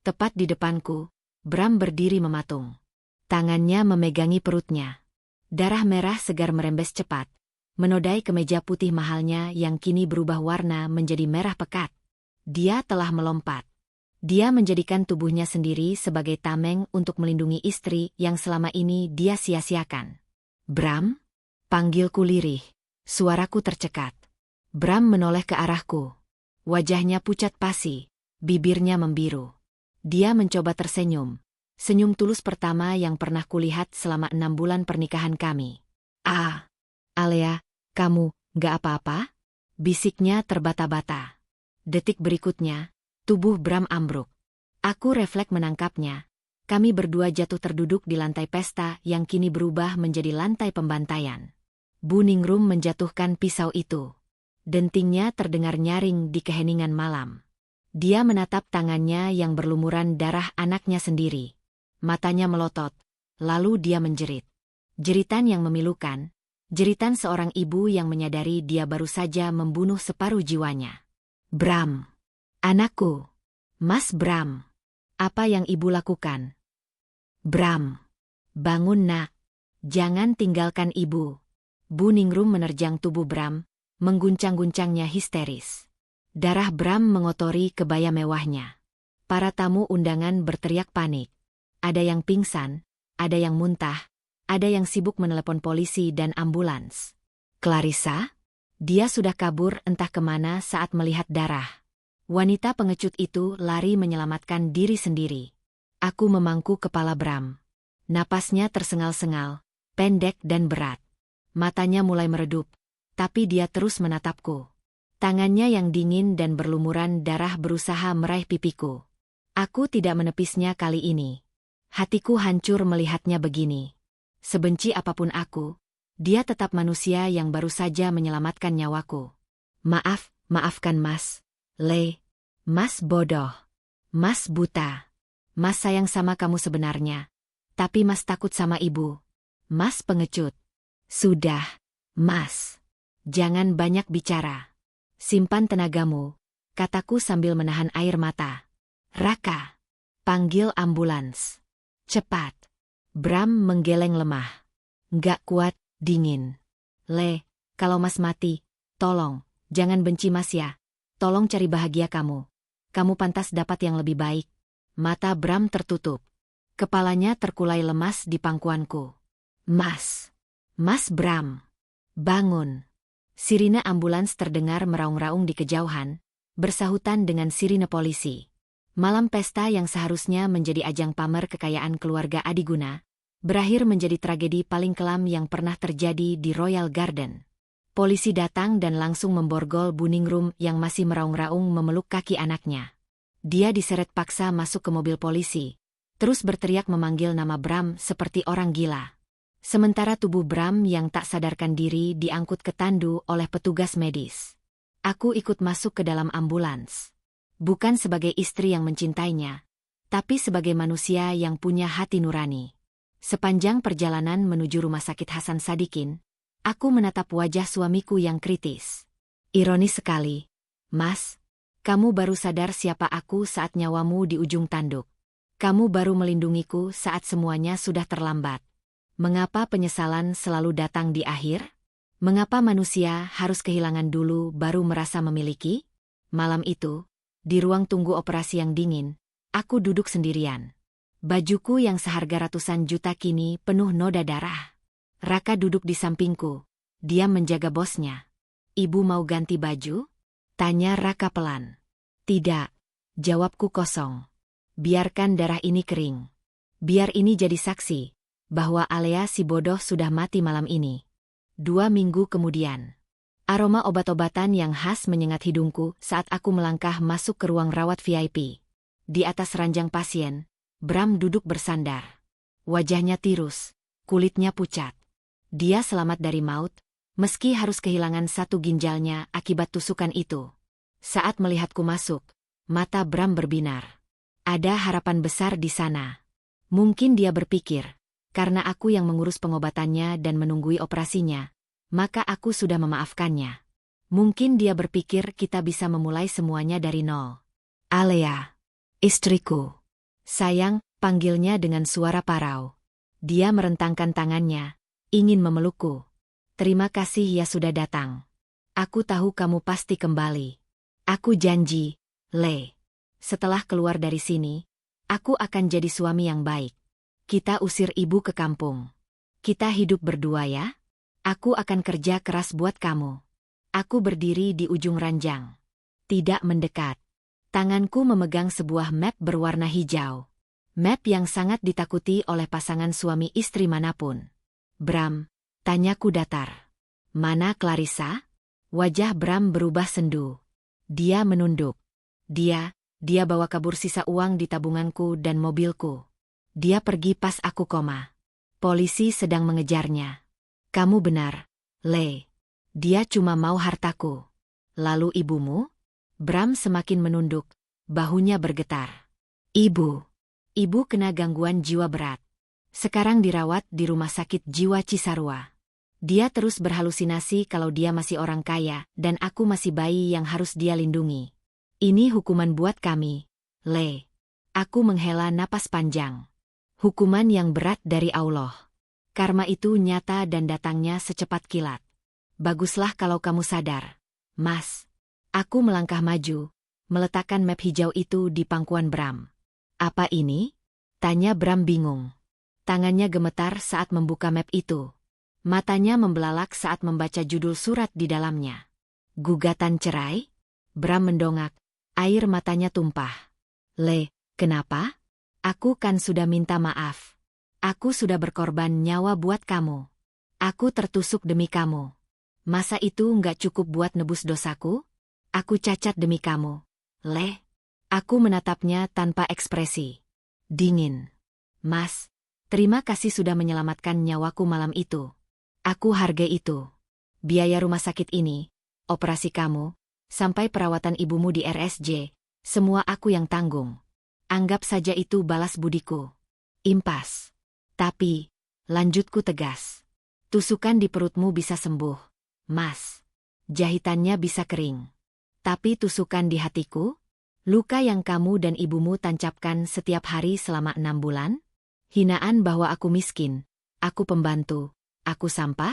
Tepat di depanku, Bram berdiri mematung. Tangannya memegangi perutnya. Darah merah segar merembes cepat, menodai kemeja putih mahalnya yang kini berubah warna menjadi merah pekat. Dia telah melompat. Dia menjadikan tubuhnya sendiri sebagai tameng untuk melindungi istri yang selama ini dia sia-siakan. Bram? Panggilku lirih. Suaraku tercekat. Bram menoleh ke arahku. Wajahnya pucat pasi, bibirnya membiru. Dia mencoba tersenyum. Senyum tulus pertama yang pernah kulihat selama 6 bulan pernikahan kami. Ah, Alea, kamu, gak apa-apa? Bisiknya terbata-bata. Detik berikutnya, tubuh Bram ambruk. Aku refleks menangkapnya. Kami berdua jatuh terduduk di lantai pesta yang kini berubah menjadi lantai pembantaian. Bu Ningrum menjatuhkan pisau itu. Dentingnya terdengar nyaring di keheningan malam. Dia menatap tangannya yang berlumuran darah anaknya sendiri. Matanya melotot, lalu dia menjerit. Jeritan yang memilukan, jeritan seorang ibu yang menyadari dia baru saja membunuh separuh jiwanya. Bram! Anakku! Mas Bram! Apa yang ibu lakukan? Bram! Bangun nak! Jangan tinggalkan ibu! Bu Ningrum menerjang tubuh Bram, mengguncang-guncangnya histeris. Darah Bram mengotori kebaya mewahnya. Para tamu undangan berteriak panik. Ada yang pingsan, ada yang muntah, ada yang sibuk menelepon polisi dan ambulans. Clarissa? Dia sudah kabur entah kemana saat melihat darah. Wanita pengecut itu lari menyelamatkan diri sendiri. Aku memangku kepala Bram. Napasnya tersengal-sengal, pendek dan berat. Matanya mulai meredup, tapi dia terus menatapku. Tangannya yang dingin dan berlumuran darah berusaha meraih pipiku. Aku tidak menepisnya kali ini. Hatiku hancur melihatnya begini. Sebenci apapun aku, dia tetap manusia yang baru saja menyelamatkan nyawaku. Maafkan Mas. Mas bodoh. Mas buta. Mas sayang sama kamu sebenarnya. Tapi Mas takut sama ibu. Mas pengecut. Sudah, Mas. Jangan banyak bicara. Simpan tenagamu, kataku sambil menahan air mata. Raka, panggil ambulans. Cepat. Bram menggeleng lemah. Nggak kuat, dingin. Kalau Mas mati, tolong, jangan benci Mas ya. Tolong cari bahagia kamu. Kamu pantas dapat yang lebih baik. Mata Bram tertutup. Kepalanya terkulai lemas di pangkuanku. Mas Bram, bangun. Sirine ambulans terdengar meraung-raung di kejauhan, bersahutan dengan sirine polisi. Malam pesta yang seharusnya menjadi ajang pamer kekayaan keluarga Adiguna, berakhir menjadi tragedi paling kelam yang pernah terjadi di Royal Garden. Polisi datang dan langsung memborgol Bu Ningrum yang masih meraung-raung memeluk kaki anaknya. Dia diseret paksa masuk ke mobil polisi, terus berteriak memanggil nama Bram seperti orang gila. Sementara tubuh Bram yang tak sadarkan diri diangkut ke tandu oleh petugas medis. Aku ikut masuk ke dalam ambulans. Bukan sebagai istri yang mencintainya, tapi sebagai manusia yang punya hati nurani. Sepanjang perjalanan menuju rumah sakit Hasan Sadikin, aku menatap wajah suamiku yang kritis. Ironis sekali, Mas, kamu baru sadar siapa aku saat nyawamu di ujung tanduk. Kamu baru melindungiku saat semuanya sudah terlambat. Mengapa penyesalan selalu datang di akhir? Mengapa manusia harus kehilangan dulu baru merasa memiliki? Malam itu, di ruang tunggu operasi yang dingin, aku duduk sendirian. Bajuku yang seharga ratusan juta kini penuh noda darah. Raka duduk di sampingku. Dia menjaga bosnya. Ibu mau ganti baju? Tanya Raka pelan. Tidak. Jawabku kosong. Biarkan darah ini kering. Biar ini jadi saksi bahwa Alea si bodoh sudah mati malam ini. 2 minggu kemudian. Aroma obat-obatan yang khas menyengat hidungku saat aku melangkah masuk ke ruang rawat VIP. Di atas ranjang pasien, Bram duduk bersandar. Wajahnya tirus, kulitnya pucat. Dia selamat dari maut, meski harus kehilangan satu ginjalnya akibat tusukan itu. Saat melihatku masuk, mata Bram berbinar. Ada harapan besar di sana. Mungkin dia berpikir, karena aku yang mengurus pengobatannya dan menunggui operasinya, maka aku sudah memaafkannya. Mungkin dia berpikir kita bisa memulai semuanya dari nol. Alea, istriku. Sayang, panggilnya dengan suara parau. Dia merentangkan tangannya, ingin memelukku. Terima kasih ya sudah datang. Aku tahu kamu pasti kembali. Aku janji, Le. Setelah keluar dari sini, aku akan jadi suami yang baik. Kita usir ibu ke kampung. Kita hidup berdua ya. Aku akan kerja keras buat kamu. Aku berdiri di ujung ranjang. Tidak mendekat. Tanganku memegang sebuah map berwarna hijau. Map yang sangat ditakuti oleh pasangan suami istri manapun. Bram, tanyaku datar. Mana Clarissa? Wajah Bram berubah sendu. Dia menunduk. Dia bawa kabur sisa uang di tabunganku dan mobilku. Dia pergi pas aku koma. Polisi sedang mengejarnya. Kamu benar, Le. Dia cuma mau hartaku. Lalu ibumu? Bram semakin menunduk, bahunya bergetar. Ibu kena gangguan jiwa berat. Sekarang dirawat di rumah sakit jiwa Cisarua. Dia terus berhalusinasi kalau dia masih orang kaya dan aku masih bayi yang harus dia lindungi. Ini hukuman buat kami, Le. Aku menghela napas panjang. Hukuman yang berat dari Allah. Karma itu nyata dan datangnya secepat kilat. Baguslah kalau kamu sadar, Mas. Aku melangkah maju, meletakkan map hijau itu di pangkuan Bram. Apa ini? Tanya Bram bingung. Tangannya gemetar saat membuka map itu. Matanya membelalak saat membaca judul surat di dalamnya. Gugatan cerai? Bram mendongak, air matanya tumpah. Le, kenapa? Aku kan sudah minta maaf. Aku sudah berkorban nyawa buat kamu. Aku tertusuk demi kamu. Masa itu nggak cukup buat nebus dosaku? Aku cacat demi kamu, Le. Aku menatapnya tanpa ekspresi. Dingin. Mas, terima kasih sudah menyelamatkan nyawaku malam itu. Aku hargai itu. Biaya rumah sakit ini, operasi kamu, sampai perawatan ibumu di RSJ, semua aku yang tanggung. Anggap saja itu balas budiku. Impas. Tapi, lanjutku tegas. Tusukan di perutmu bisa sembuh, Mas. Jahitannya bisa kering. Tapi tusukan di hatiku? Luka yang kamu dan ibumu tancapkan setiap hari selama 6 bulan? Hinaan bahwa aku miskin, aku pembantu, aku sampah?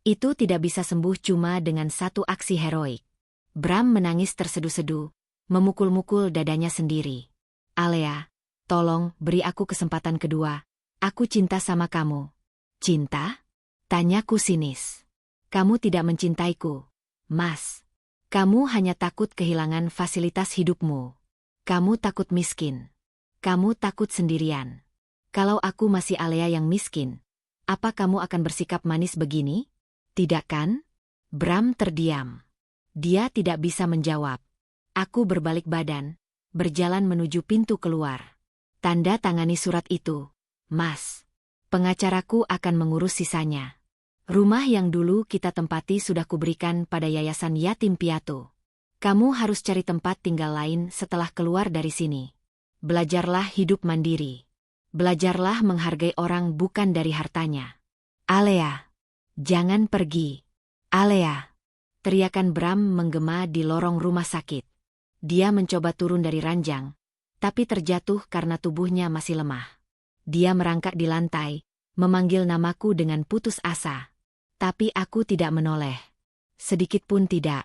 Itu tidak bisa sembuh cuma dengan satu aksi heroik. Bram menangis terseduh-seduh, memukul-mukul dadanya sendiri. Alea, tolong beri aku kesempatan kedua. Aku cinta sama kamu. Cinta? Tanyaku sinis. Kamu tidak mencintaiku, Mas. Kamu hanya takut kehilangan fasilitas hidupmu. Kamu takut miskin. Kamu takut sendirian. Kalau aku masih Alea yang miskin, apa kamu akan bersikap manis begini? Tidak kan? Bram terdiam. Dia tidak bisa menjawab. Aku berbalik badan, berjalan menuju pintu keluar. Tanda tangani surat itu, Mas. Pengacaraku akan mengurus sisanya. Rumah yang dulu kita tempati sudah kuberikan pada Yayasan Yatim Piatu. Kamu harus cari tempat tinggal lain setelah keluar dari sini. Belajarlah hidup mandiri. Belajarlah menghargai orang bukan dari hartanya. Alea, jangan pergi. Alea, teriakan Bram menggema di lorong rumah sakit. Dia mencoba turun dari ranjang, tapi terjatuh karena tubuhnya masih lemah. Dia merangkak di lantai, memanggil namaku dengan putus asa. Tapi aku tidak menoleh. Sedikit pun tidak.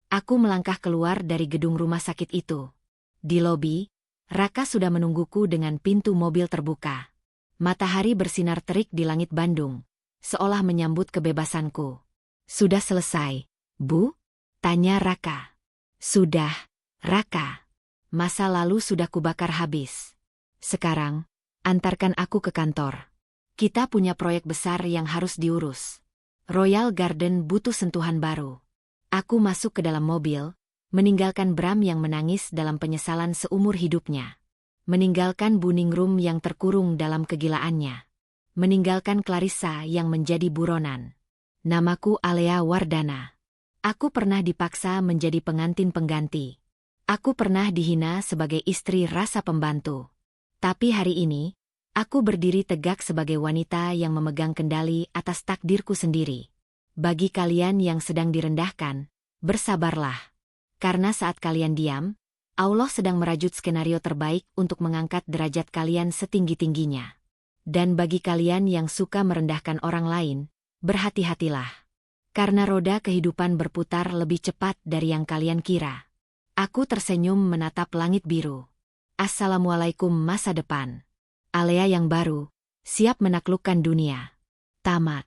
Aku melangkah keluar dari gedung rumah sakit itu. Di lobi, Raka sudah menungguku dengan pintu mobil terbuka. Matahari bersinar terik di langit Bandung, seolah menyambut kebebasanku. Sudah selesai, Bu? Tanya Raka. Sudah, Raka. Masa lalu sudah kubakar habis. Sekarang, antarkan aku ke kantor. Kita punya proyek besar yang harus diurus. Royal Garden butuh sentuhan baru. Aku masuk ke dalam mobil, meninggalkan Bram yang menangis dalam penyesalan seumur hidupnya. Meninggalkan Buningrum yang terkurung dalam kegilaannya. Meninggalkan Clarissa yang menjadi buronan. Namaku Alea Wardana. Aku pernah dipaksa menjadi pengantin pengganti. Aku pernah dihina sebagai istri rasa pembantu. Tapi hari ini, aku berdiri tegak sebagai wanita yang memegang kendali atas takdirku sendiri. Bagi kalian yang sedang direndahkan, bersabarlah. Karena saat kalian diam, Allah sedang merajut skenario terbaik untuk mengangkat derajat kalian setinggi-tingginya. Dan bagi kalian yang suka merendahkan orang lain, berhati-hatilah. Karena roda kehidupan berputar lebih cepat dari yang kalian kira. Aku tersenyum menatap langit biru. Assalamualaikum masa depan. Alea yang baru, siap menaklukkan dunia. Tamat.